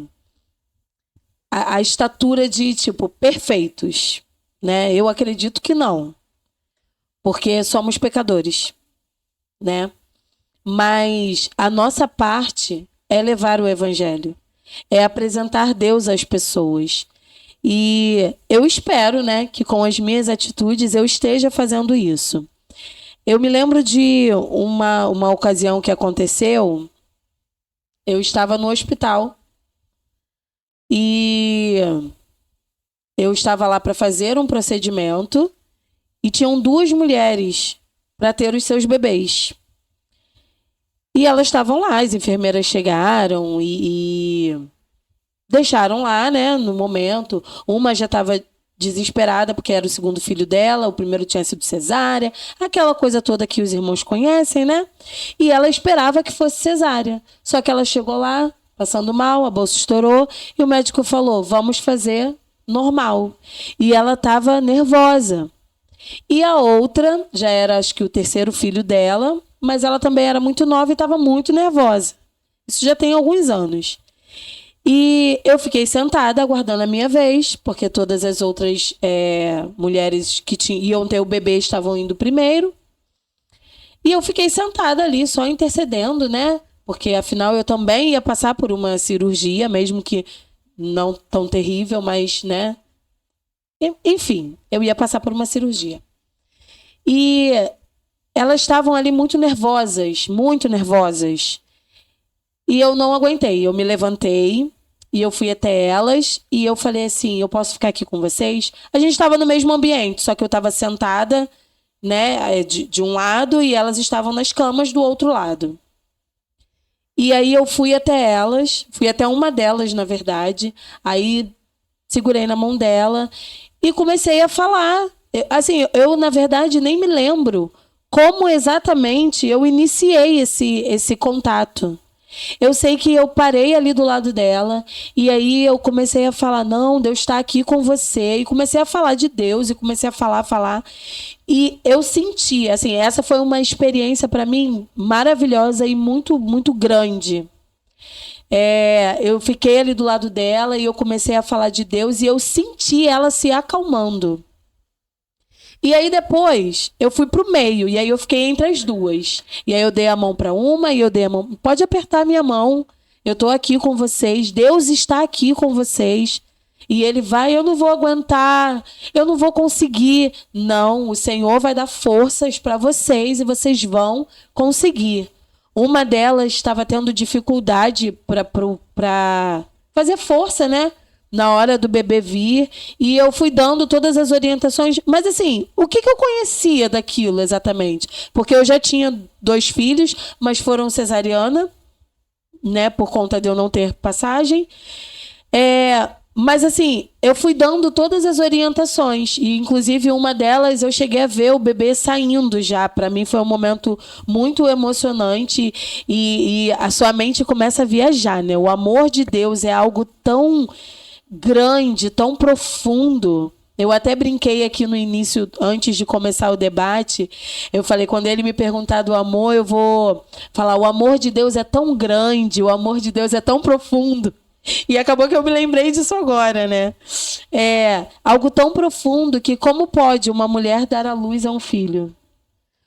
a estatura de, tipo, perfeitos, né? Eu acredito que não. Porque somos pecadores, né? Mas a nossa parte é levar o evangelho, é apresentar Deus às pessoas. E eu espero, né, que com as minhas atitudes eu esteja fazendo isso. Eu me lembro de uma ocasião que aconteceu, eu estava no hospital e eu estava lá para fazer um procedimento e tinham 2 mulheres para ter os seus bebês. E elas estavam lá, as enfermeiras chegaram e deixaram lá, né, no momento. Uma já estava desesperada porque era o segundo filho dela, o primeiro tinha sido cesárea, aquela coisa toda que os irmãos conhecem, né? E ela esperava que fosse cesárea. Só que ela chegou lá, passando mal, a bolsa estourou, e o médico falou, vamos fazer normal. E ela estava nervosa. E a outra, já era acho que o terceiro filho dela, mas ela também era muito nova e estava muito nervosa. Isso já tem alguns anos. E eu fiquei sentada aguardando a minha vez, porque todas as outras mulheres que iam ter o bebê estavam indo primeiro. E eu fiquei sentada ali, só intercedendo, né? Porque afinal eu também ia passar por uma cirurgia, mesmo que não tão terrível, mas, né? Enfim, eu ia passar por uma cirurgia. E elas estavam ali muito nervosas, muito nervosas. E eu não aguentei, eu me levantei e eu fui até elas e eu falei assim, eu posso ficar aqui com vocês? A gente estava no mesmo ambiente, só que eu estava sentada, né, de um lado e elas estavam nas camas do outro lado. E aí eu fui até elas, fui até uma delas, na verdade, aí segurei na mão dela e comecei a falar. Eu na verdade, nem me lembro como exatamente eu iniciei esse contato. Eu sei que eu parei ali do lado dela e aí eu comecei a falar, não, Deus está aqui com você. E comecei a falar de Deus e comecei a falar. E eu senti, assim, essa foi uma experiência para mim maravilhosa e muito, muito grande. Eu fiquei ali do lado dela e eu comecei a falar de Deus e eu senti ela se acalmando. E aí depois eu fui pro meio e aí eu fiquei entre as duas. E aí eu dei a mão para uma e eu dei a mão. Pode apertar a minha mão. Eu tô aqui com vocês. Deus está aqui com vocês. E ele vai, eu não vou aguentar, eu não vou conseguir. Não, o Senhor vai dar forças para vocês e vocês vão conseguir. Uma delas estava tendo dificuldade para fazer força, né? Na hora do bebê vir, e eu fui dando todas as orientações. Mas assim, o que eu conhecia daquilo exatamente? Porque eu já tinha 2 filhos, mas foram cesariana, né? Por conta de eu não ter passagem. Mas assim, eu fui dando todas as orientações. E inclusive uma delas eu cheguei a ver o bebê saindo já. Para mim foi um momento muito emocionante. E a sua mente começa a viajar, né? O amor de Deus é algo tão grande, tão profundo. Eu até brinquei aqui no início, antes de começar o debate, eu falei, quando ele me perguntar do amor, eu vou falar, o amor de Deus é tão grande, o amor de Deus é tão profundo. E acabou que eu me lembrei disso agora, né? Algo tão profundo que como pode uma mulher dar à luz a um filho?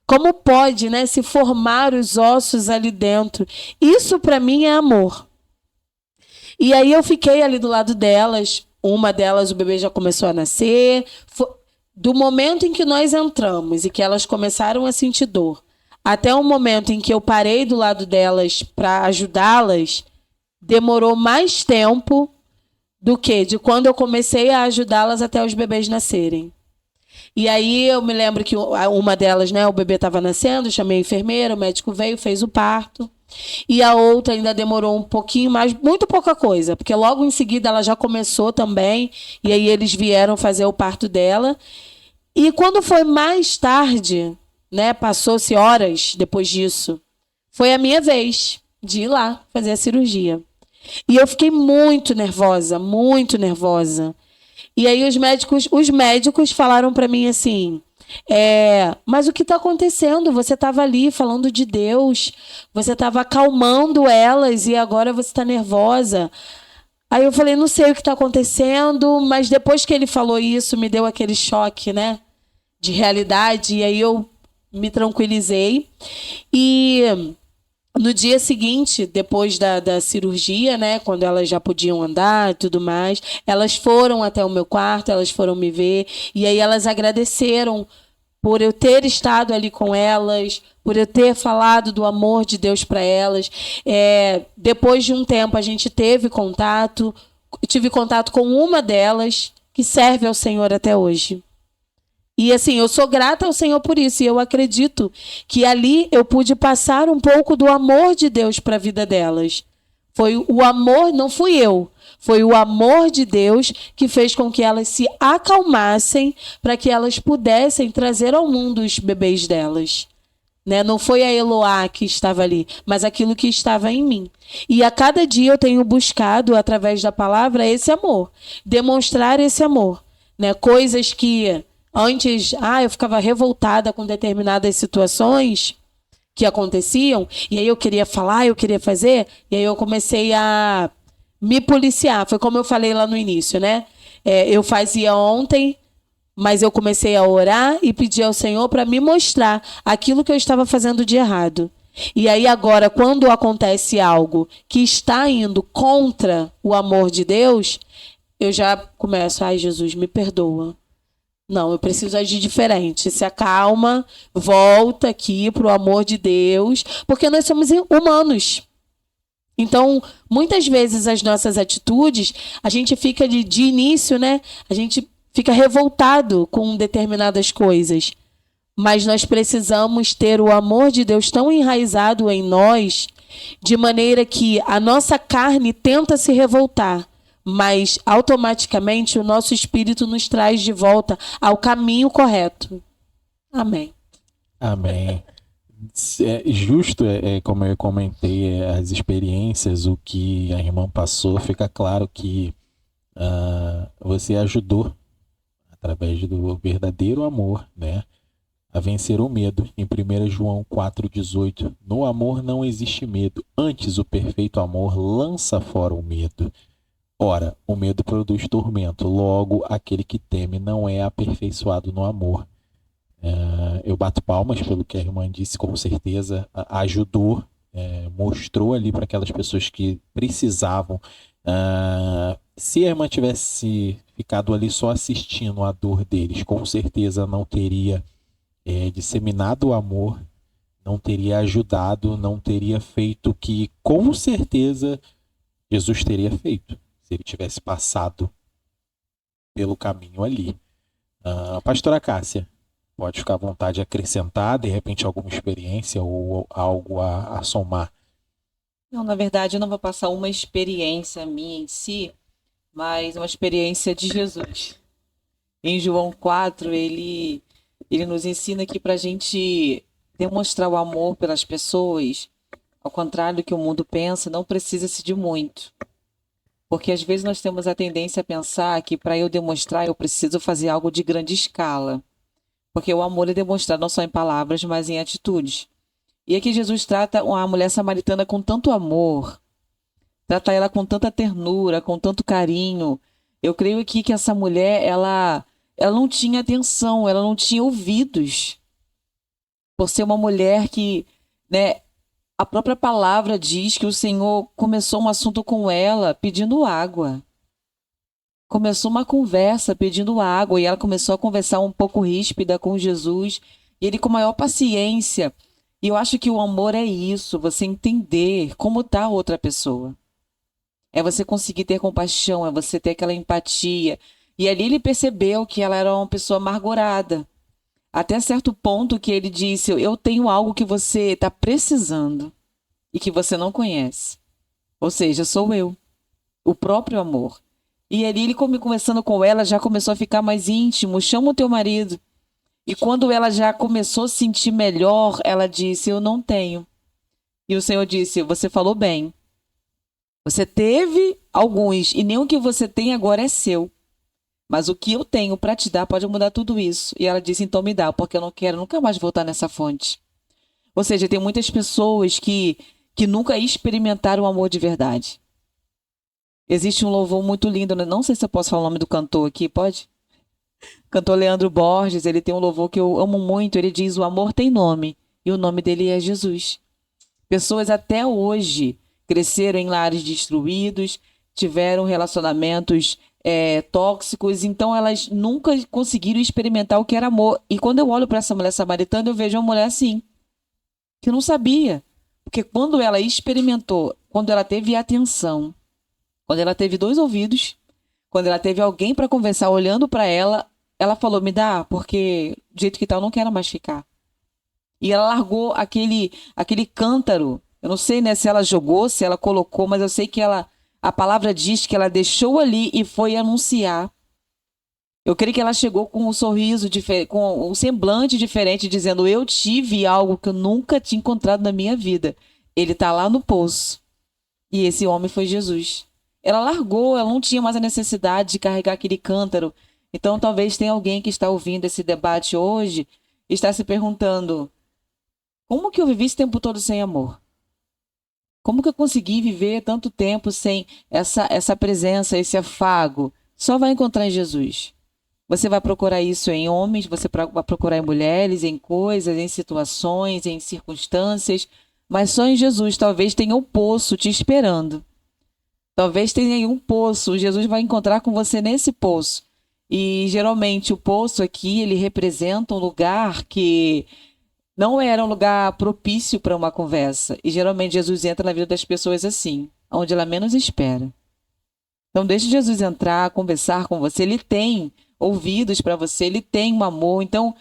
Como pode, né, se formar os ossos ali dentro? Isso para mim é amor. E aí eu fiquei ali do lado delas, uma delas o bebê já começou a nascer. Do momento em que nós entramos e que elas começaram a sentir dor, até o momento em que eu parei do lado delas para ajudá-las, demorou mais tempo do que de quando eu comecei a ajudá-las até os bebês nascerem. E aí eu me lembro que uma delas, né, o bebê estava nascendo, chamei a enfermeira, o médico veio, fez o parto. E a outra ainda demorou um pouquinho mais, muito pouca coisa, porque logo em seguida ela já começou também, e aí eles vieram fazer o parto dela. E quando foi mais tarde, né, passou-se horas depois disso, foi a minha vez de ir lá fazer a cirurgia. E eu fiquei muito nervosa, muito nervosa. E aí os médicos falaram para mim assim, mas o que está acontecendo? Você estava ali falando de Deus, você estava acalmando elas e agora você está nervosa. Aí eu falei, não sei o que está acontecendo, mas depois que ele falou isso, me deu aquele choque, né, de realidade, e aí eu me tranquilizei. E no dia seguinte, depois da cirurgia, né, quando elas já podiam andar e tudo mais, elas foram até o meu quarto, elas foram me ver, e aí elas agradeceram por eu ter estado ali com elas, por eu ter falado do amor de Deus para elas. Depois de um tempo, a gente tive contato com uma delas, que serve ao Senhor até hoje. E assim, eu sou grata ao Senhor por isso. E eu acredito que ali eu pude passar um pouco do amor de Deus para a vida delas. Foi o amor, não fui eu. Foi o amor de Deus que fez com que elas se acalmassem para que elas pudessem trazer ao mundo os bebês delas. né? Não foi a Eloá que estava ali, mas aquilo que estava em mim. E a cada dia eu tenho buscado, através da palavra, esse amor, demonstrar esse amor, né? Coisas que antes, eu ficava revoltada com determinadas situações que aconteciam, e aí eu queria falar, eu queria fazer, e aí eu comecei a me policiar. Foi como eu falei lá no início, né? Eu fazia ontem, mas eu comecei a orar e pedir ao Senhor para me mostrar aquilo que eu estava fazendo de errado. E aí agora, quando acontece algo que está indo contra o amor de Deus, eu já começo, Jesus, me perdoa. Não, eu preciso agir diferente. Se acalma, volta aqui para o amor de Deus, porque nós somos humanos. Então, muitas vezes as nossas atitudes, a gente fica de início, né? A gente fica revoltado com determinadas coisas. Mas nós precisamos ter o amor de Deus tão enraizado em nós, de maneira que a nossa carne tenta se revoltar, mas automaticamente o nosso espírito nos traz de volta ao caminho correto. Amém. Amém. Justo, como eu comentei, as experiências, o que a irmã passou, fica claro que você ajudou, através do verdadeiro amor, né, a vencer o medo. Em 1 João 4,18, no amor não existe medo, antes o perfeito amor lança fora o medo. Ora, o medo produz tormento, logo aquele que teme não é aperfeiçoado no amor. Eu bato palmas pelo que a irmã disse, com certeza ajudou, mostrou ali para aquelas pessoas que precisavam. Se a irmã tivesse ficado ali só assistindo a dor deles, com certeza não teria disseminado o amor, não teria ajudado, não teria feito o que com certeza Jesus teria feito, se ele tivesse passado pelo caminho ali. Pastora Cássia, pode ficar à vontade de acrescentar, de repente, alguma experiência ou algo a somar. Não, na verdade, eu não vou passar uma experiência minha em si, mas uma experiência de Jesus. Em João 4, ele nos ensina que para a gente demonstrar o amor pelas pessoas, ao contrário do que o mundo pensa, não precisa-se de muito. Porque às vezes nós temos a tendência a pensar que para eu demonstrar, eu preciso fazer algo de grande escala. Porque o amor é demonstrado não só em palavras, mas em atitudes. E aqui Jesus trata uma mulher samaritana com tanto amor, trata ela com tanta ternura, com tanto carinho. Eu creio aqui que essa mulher, ela não tinha atenção, ela não tinha ouvidos. Por ser uma mulher que, né, a própria palavra diz que o Senhor começou um assunto com ela pedindo água. Começou uma conversa pedindo água e ela começou a conversar um pouco ríspida com Jesus. E ele com maior paciência. E eu acho que o amor é isso, você entender como está a outra pessoa. É você conseguir ter compaixão, é você ter aquela empatia. E ali ele percebeu que ela era uma pessoa amargurada. Até certo ponto que ele disse, eu tenho algo que você está precisando e que você não conhece. Ou seja, sou eu, o próprio amor. E ali ele conversando com ela, já começou a ficar mais íntimo, chama o teu marido. E quando ela já começou a se sentir melhor, ela disse, eu não tenho. E o Senhor disse, você falou bem. Você teve alguns, e nem o que você tem agora é seu. Mas o que eu tenho para te dar pode mudar tudo isso. E ela disse, então me dá, porque eu não quero nunca mais voltar nessa fonte. Ou seja, tem muitas pessoas que nunca experimentaram o amor de verdade. Existe um louvor muito lindo, não sei se eu posso falar o nome do cantor aqui, pode? O cantor Leandro Borges, ele tem um louvor que eu amo muito, ele diz, o amor tem nome, e o nome dele é Jesus. Pessoas até hoje cresceram em lares destruídos, tiveram relacionamentos tóxicos, então elas nunca conseguiram experimentar o que era amor. E quando eu olho para essa mulher samaritana, eu vejo uma mulher assim, que não sabia. Porque quando ela experimentou, quando ela teve atenção, quando ela teve 2 ouvidos, quando ela teve alguém para conversar olhando para ela, ela falou, me dá, porque do jeito que tá eu não quero mais ficar. E ela largou aquele cântaro. Eu não sei, né, se ela jogou, se ela colocou, mas eu sei que a palavra diz que ela deixou ali e foi anunciar Eu creio que ela chegou com um sorriso diferente, com um semblante diferente, dizendo: eu tive algo que eu nunca tinha encontrado na minha vida. Ele está lá no poço. E esse homem foi Jesus. Ela largou, ela não tinha mais a necessidade de carregar aquele cântaro. Então talvez tenha alguém que está ouvindo esse debate hoje e está se perguntando: como que eu vivi esse tempo todo sem amor? Como que eu consegui viver tanto tempo sem essa presença, esse afago? Só vai encontrar em Jesus. Você vai procurar isso em homens, você vai procurar em mulheres, em coisas, em situações, em circunstâncias, mas só em Jesus. Talvez tenha um poço te esperando. Talvez tenha aí um poço. Jesus vai encontrar com você nesse poço. E geralmente o poço aqui, ele representa um lugar que não era um lugar propício para uma conversa. E geralmente Jesus entra na vida das pessoas assim, onde ela menos espera. Então deixe Jesus entrar, conversar com você. Ele tem ouvidos para você, ele tem um amor. Então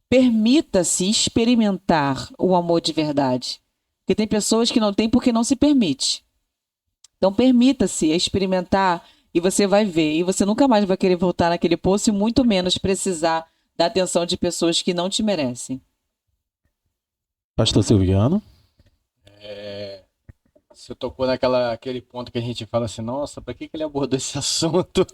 permita-se experimentar o amor de verdade. Porque tem pessoas que não têm porque não se permite. Então permita-se experimentar e você vai ver. E você nunca mais vai querer voltar naquele poço e muito menos precisar da atenção de pessoas que não te merecem. Pastor Silviano. Você tocou aquele ponto que a gente fala assim, nossa, para que ele abordou esse assunto?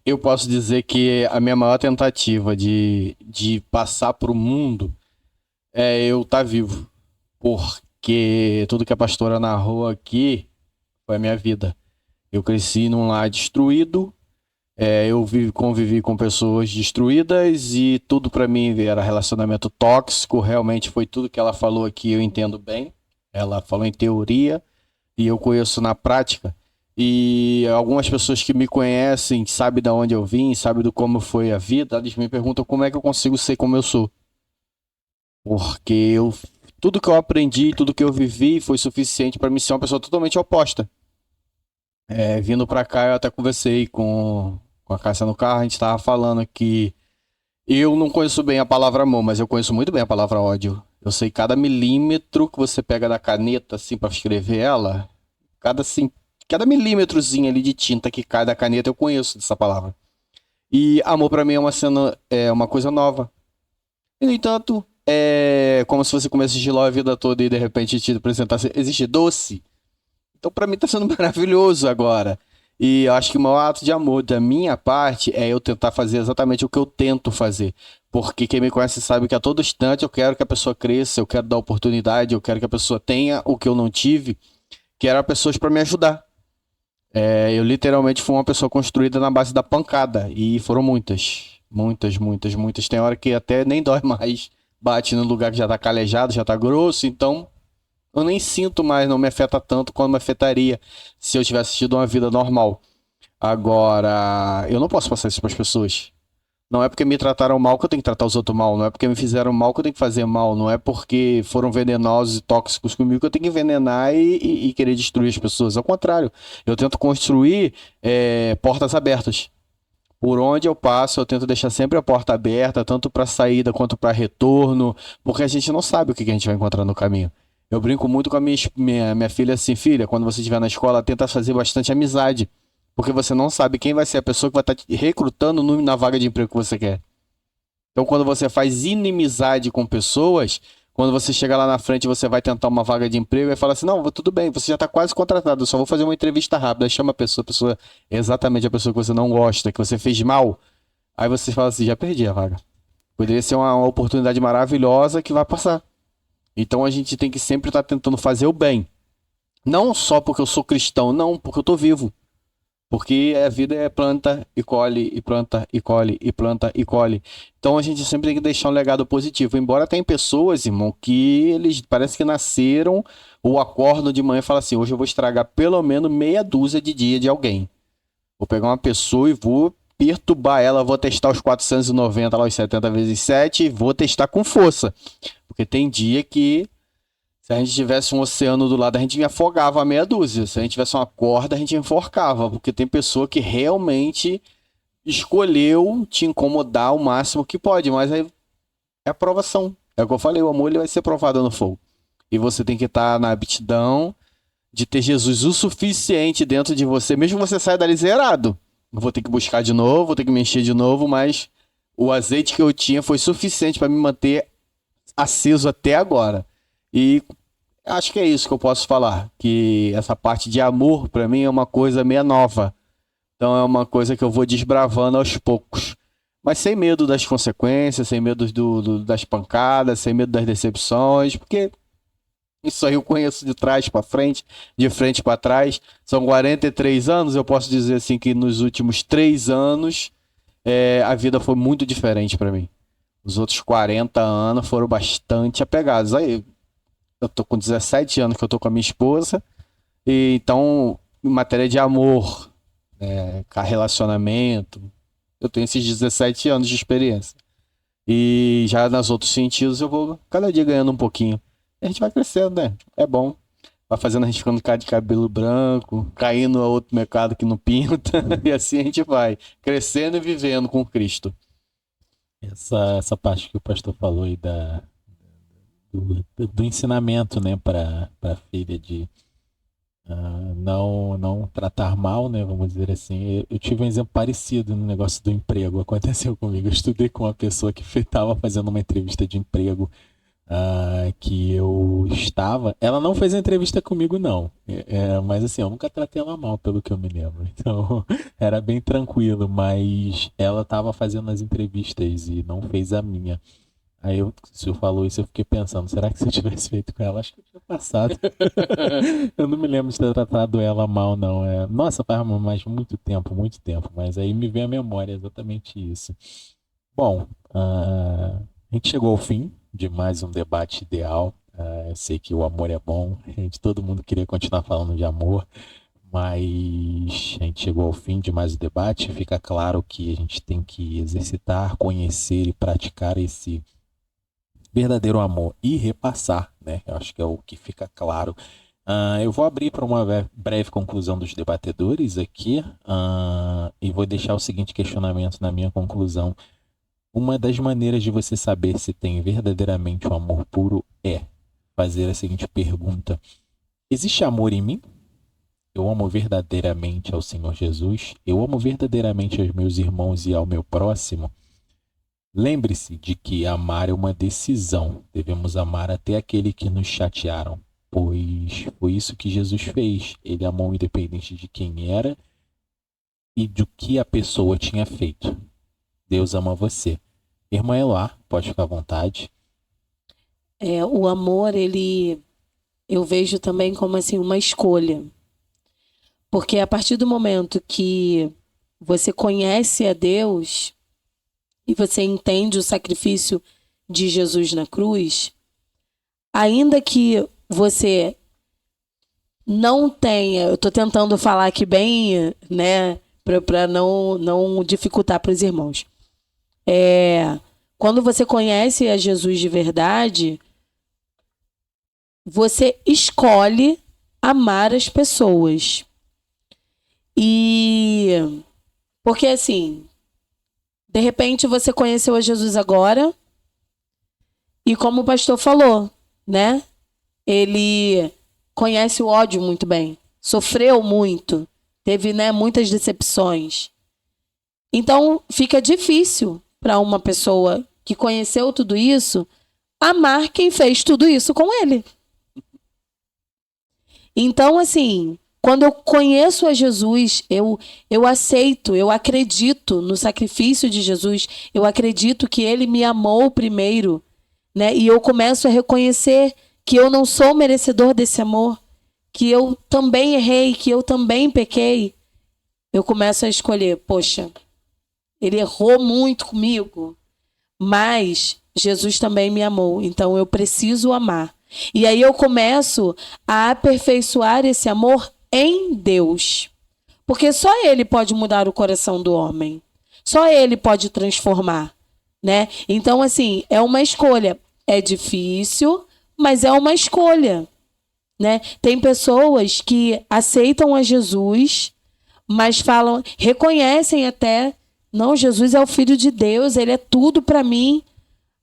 Eu posso dizer que a minha maior tentativa de passar para o mundo é eu estar vivo. Porque tudo que a pastora narrou aqui foi a minha vida. Eu cresci num lar destruído, eu convivi com pessoas destruídas e tudo para mim era relacionamento tóxico. Realmente foi tudo que ela falou aqui, eu entendo bem. Ela falou em teoria e eu conheço na prática. E algumas pessoas que me conhecem, sabem de onde eu vim, sabem do como foi a vida, eles me perguntam como é que eu consigo ser como eu sou. Porque tudo que eu aprendi, tudo que eu vivi foi suficiente para me ser uma pessoa totalmente oposta. Vindo para cá, eu até conversei com a Cássia no carro, a gente estava falando que eu não conheço bem a palavra amor, mas eu conheço muito bem a palavra ódio. Eu sei cada milímetro que você pega da caneta, assim, para escrever ela, cada milímetrozinho ali de tinta que cai da caneta, eu conheço dessa palavra. E amor para mim é uma coisa nova. E, no entanto, é como se você comesse giló a vida toda e de repente te apresentasse, existe doce. Então para mim tá sendo maravilhoso agora. E eu acho que o maior ato de amor da minha parte é eu tentar fazer exatamente o que eu tento fazer. Porque quem me conhece sabe que a todo instante eu quero que a pessoa cresça, eu quero dar oportunidade, eu quero que a pessoa tenha o que eu não tive, que eram pessoas para me ajudar. Eu literalmente fui uma pessoa construída na base da pancada. E foram muitas. Muitas, muitas, muitas. Tem hora que até nem dói mais. Bate no lugar que já tá calejado, já tá grosso. Então, eu nem sinto mais, não me afeta tanto quanto me afetaria se eu tivesse tido uma vida normal. Agora, eu não posso passar isso para as pessoas. Não é porque me trataram mal que eu tenho que tratar os outros mal. Não é porque me fizeram mal que eu tenho que fazer mal. Não é porque foram venenosos e tóxicos comigo que eu tenho que envenenar e querer destruir as pessoas. Ao contrário, eu tento construir portas abertas. Por onde eu passo, eu tento deixar sempre a porta aberta, tanto para saída quanto para retorno, porque a gente não sabe o que a gente vai encontrar no caminho. Eu brinco muito com a minha filha assim, filha, quando você estiver na escola, tenta fazer bastante amizade. Porque você não sabe quem vai ser a pessoa que vai estar te recrutando na vaga de emprego que você quer. Então, quando você faz inimizade com pessoas, quando você chega lá na frente, você vai tentar uma vaga de emprego e fala assim, não, tudo bem, você já está quase contratado, eu só vou fazer uma entrevista rápida. Chama a pessoa é exatamente a pessoa que você não gosta, que você fez mal. Aí você fala assim, já perdi a vaga. Poderia ser uma oportunidade maravilhosa que vai passar. Então, a gente tem que sempre estar tentando fazer o bem. Não só porque eu sou cristão, não, porque eu estou vivo. Porque a vida é planta e colhe, e planta e colhe, e planta e colhe. Então a gente sempre tem que deixar um legado positivo. Embora tem pessoas, irmão, que eles parece que nasceram ou acordam de manhã e falam assim, hoje eu vou estragar pelo menos meia dúzia de dia de alguém. Vou pegar uma pessoa e vou perturbar ela, vou testar os 490 lá, os 70 vezes 7, e vou testar com força. Porque tem dia que se a gente tivesse um oceano do lado, a gente afogava a meia dúzia. Se a gente tivesse uma corda, a gente enforcava. Porque tem pessoa que realmente escolheu te incomodar o máximo que pode. Mas aí é a provação. É o que eu falei, o amor ele vai ser provado no fogo. E você tem que estar na aptidão de ter Jesus o suficiente dentro de você. Mesmo que você saia dali zerado. eu vou ter que buscar de novo, vou ter que mexer de novo, mas o azeite que eu tinha foi suficiente para me manter aceso até agora. E acho que é isso que eu posso falar, que essa parte de amor para mim é uma coisa meio nova. Então é uma coisa que eu vou desbravando aos poucos. Mas sem medo das consequências, sem medo das pancadas, sem medo das decepções, porque isso aí eu conheço de trás para frente, de frente para trás. São 43 anos, eu posso dizer assim que nos últimos 3 anos a vida foi muito diferente para mim. Os outros 40 anos foram bastante apegados. Aí eu tô com 17 anos que eu tô com a minha esposa, e então em matéria de amor, relacionamento, eu tenho esses 17 anos de experiência. E já nos outros sentidos eu vou cada dia ganhando um pouquinho. A gente vai crescendo, né? É bom. Vai fazendo a gente ficando de cabelo branco, caindo a outro mercado que não pinta. E assim a gente vai crescendo e vivendo com Cristo. Essa parte que o pastor falou aí do ensinamento, né, para a filha de não tratar mal, né, vamos dizer assim. Eu tive um exemplo parecido no negócio do emprego. Aconteceu comigo. Eu estudei com uma pessoa que estava fazendo uma entrevista de emprego que eu estava. Ela não fez a entrevista comigo, não. Mas assim, eu nunca tratei ela mal, pelo que eu me lembro. Então, era bem tranquilo. Mas ela estava fazendo as entrevistas e não fez a minha. Aí o senhor falou isso, eu fiquei pensando, será que se eu tivesse feito com ela, acho que eu tinha passado. Eu não me lembro de ter tratado ela mal, não. Nossa, faz mais muito tempo, mas aí me vem à memória exatamente isso. Bom, a gente chegou ao fim de mais um debate ideal. Eu sei que o amor é bom, todo mundo queria continuar falando de amor, mas a gente chegou ao fim de mais um debate. Fica claro que a gente tem que exercitar, conhecer e praticar esse verdadeiro amor e repassar, né? Eu acho que é o que fica claro. Eu vou abrir para uma breve conclusão dos debatedores aqui, e vou deixar o seguinte questionamento na minha conclusão. Uma das maneiras de você saber se tem verdadeiramente um amor puro é fazer a seguinte pergunta: existe amor em mim? Eu amo verdadeiramente ao Senhor Jesus? Eu amo verdadeiramente aos meus irmãos e ao meu próximo? Lembre-se de que amar é uma decisão. Devemos amar até aquele que nos chatearam, pois foi isso que Jesus fez. Ele amou independente de quem era e do que a pessoa tinha feito. Deus ama você. Irmã Eloá, pode ficar à vontade. O amor, eu vejo também como assim uma escolha. Porque a partir do momento que você conhece a Deus e você entende o sacrifício de Jesus na cruz, ainda que você não tenha, eu estou tentando falar aqui bem, né, para não dificultar para os irmãos. Quando você conhece a Jesus de verdade, você escolhe amar as pessoas. E porque assim, de repente você conheceu a Jesus agora e, como o pastor falou, né? Ele conhece o ódio muito bem, sofreu muito, teve, né, muitas decepções. Então fica difícil para uma pessoa que conheceu tudo isso amar quem fez tudo isso com ele. Então, assim, quando eu conheço a Jesus, eu aceito, eu acredito no sacrifício de Jesus, eu acredito que ele me amou primeiro, né? E eu começo a reconhecer que eu não sou merecedor desse amor, que eu também errei, que eu também pequei. Eu começo a escolher, poxa, ele errou muito comigo, mas Jesus também me amou, então eu preciso amar. E aí eu começo a aperfeiçoar esse amor em Deus. Porque só Ele pode mudar o coração do homem. Só Ele pode transformar, né? Então, assim, é uma escolha. É difícil, mas é uma escolha, né? Tem pessoas que aceitam a Jesus, mas falam, reconhecem até, não, Jesus é o Filho de Deus, Ele é tudo para mim,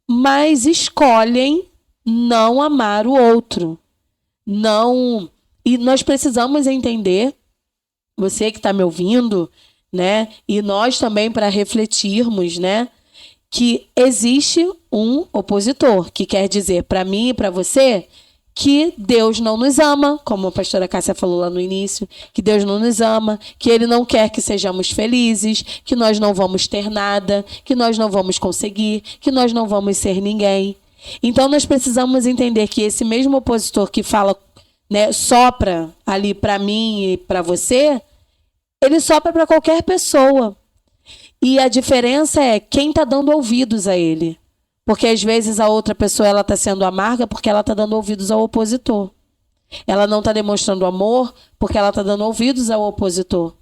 mas escolhem não amar o outro. Não. E nós precisamos entender, você que está me ouvindo, né? E nós também para refletirmos, né? Que existe um opositor, que quer dizer para mim e para você que Deus não nos ama, como a pastora Cássia falou lá no início, que Deus não nos ama, que Ele não quer que sejamos felizes, que nós não vamos ter nada, que nós não vamos conseguir, que nós não vamos ser ninguém. Então nós precisamos entender que esse mesmo opositor que fala, né, sopra ali para mim e para você, ele sopra para qualquer pessoa. E a diferença é quem está dando ouvidos a ele. Porque às vezes a outra pessoa ela está sendo amarga porque ela está dando ouvidos ao opositor. Ela não está demonstrando amor porque ela está dando ouvidos ao opositor.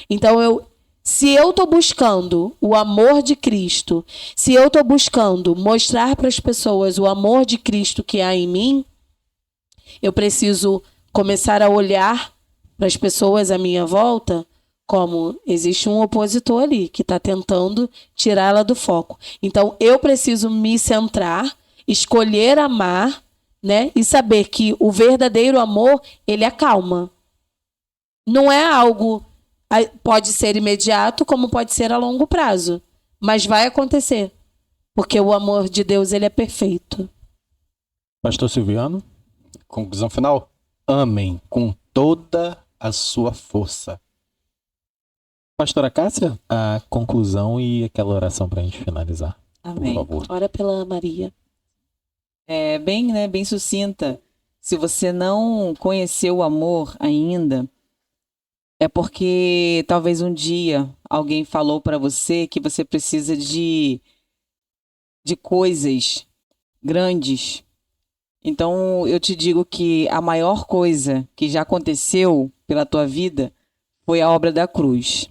Então, se eu estou buscando o amor de Cristo, se eu estou buscando mostrar para as pessoas o amor de Cristo que há em mim, eu preciso começar a olhar para as pessoas à minha volta como existe um opositor ali que está tentando tirá-la do foco. Então, eu preciso me centrar, escolher amar, né? E saber que o verdadeiro amor, ele acalma. Não é algo, pode ser imediato, como pode ser a longo prazo. Mas vai acontecer. Porque o amor de Deus, ele é perfeito. Pastor Silviano? Conclusão final? Amem com toda a sua força. Pastora Cássia, a conclusão e aquela oração para a gente finalizar. Amém. Por favor. Ora pela Maria. É bem sucinta. Se você não conheceu o amor ainda, é porque talvez um dia alguém falou para você que você precisa de coisas grandes. Então eu te digo que a maior coisa que já aconteceu pela tua vida foi a obra da cruz.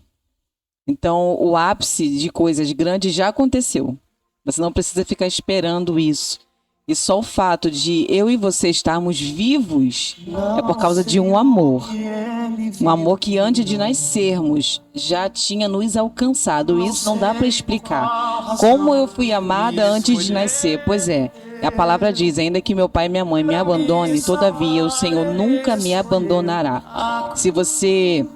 Então, o ápice de coisas grandes já aconteceu. Você não precisa ficar esperando isso. E só o fato de eu e você estarmos vivos é por causa de um amor. Um amor que antes de nascermos já tinha nos alcançado. Isso não dá para explicar. Como eu fui amada antes de nascer? Pois é, a palavra diz, ainda que meu pai e minha mãe me abandone, todavia o Senhor nunca me abandonará. Se você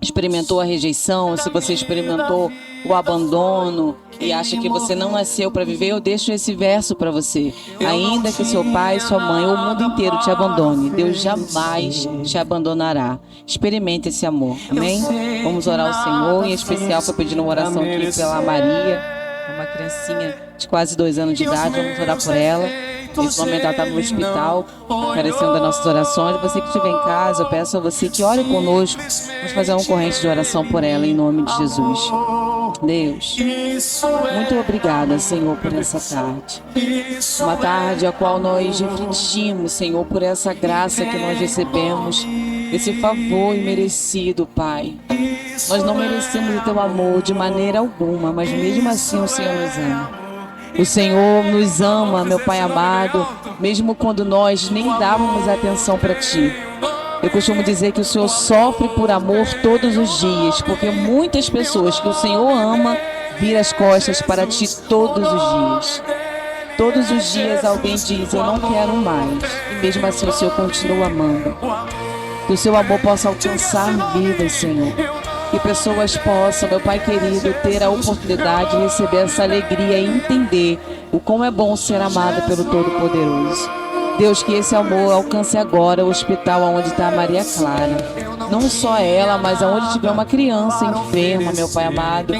experimentou a rejeição, se você experimentou o abandono e acha que você não nasceu para viver, eu deixo esse verso para você. Ainda que seu pai, sua mãe ou o mundo inteiro te abandone, Deus jamais te abandonará. Experimente esse amor, amém? Vamos orar ao Senhor, em especial para pedir uma oração aqui pela Maria, uma criancinha de quase 2 anos de idade, vamos orar por ela. Nesse momento ela está no hospital, carecendo das nossas orações. Você que estiver em casa, eu peço a você que ore conosco. Vamos fazer uma corrente de oração por ela, em nome de Jesus. Deus, muito obrigada, Senhor, por essa tarde. Uma tarde a qual nós refletimos, Senhor, por essa graça que nós recebemos, esse favor imerecido, Pai. Nós não merecemos o Teu amor de maneira alguma, mas mesmo assim o Senhor nos ama. O Senhor nos ama, meu Pai amado, mesmo quando nós nem dávamos atenção para Ti. Eu costumo dizer que o Senhor sofre por amor todos os dias, porque muitas pessoas que o Senhor ama viram as costas para Ti todos os dias. Todos os dias alguém diz, eu não quero mais, e mesmo assim o Senhor continua amando. Que o Seu amor possa alcançar vidas, Senhor. Que pessoas possam, meu Pai querido, ter a oportunidade de receber essa alegria e entender o quão é bom ser amado pelo Todo-Poderoso. Deus, que esse amor alcance agora o hospital onde está a Maria Clara. Não só ela, mas aonde tiver uma criança enferma, meu Pai amado,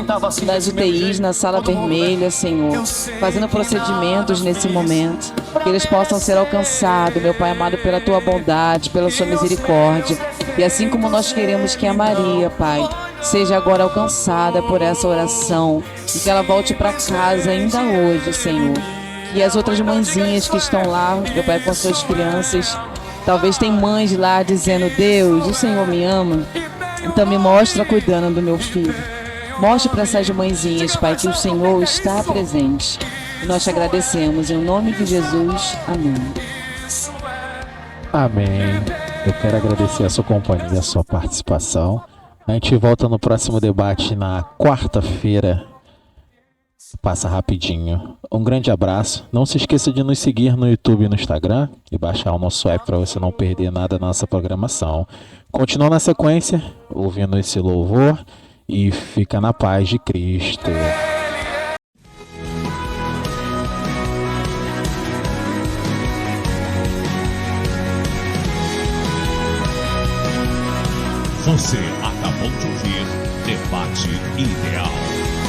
nas UTIs, na sala vermelha, Senhor, fazendo procedimentos nesse momento. Que eles possam ser alcançados, meu Pai amado, pela Tua bondade, pela Sua misericórdia. E assim como nós queremos que a Maria, Pai, seja agora alcançada por essa oração e que ela volte para casa ainda hoje, Senhor. E as outras mãezinhas que estão lá, meu Pai, com suas crianças, talvez tem mães lá dizendo, Deus, o Senhor me ama, então me mostra cuidando do meu filho. Mostre para essas mãezinhas, Pai, que o Senhor está presente. E nós te agradecemos, em nome de Jesus. Amém. Amém. Eu quero agradecer a sua companhia, a sua participação. A gente volta no próximo debate na quarta-feira. Passa rapidinho. Um grande abraço. Não se esqueça de nos seguir no YouTube e no Instagram e baixar o nosso app para você não perder nada da nossa programação. Continua na sequência, ouvindo esse louvor e fica na paz de Cristo. Você acabou de ouvir Debate Ideal.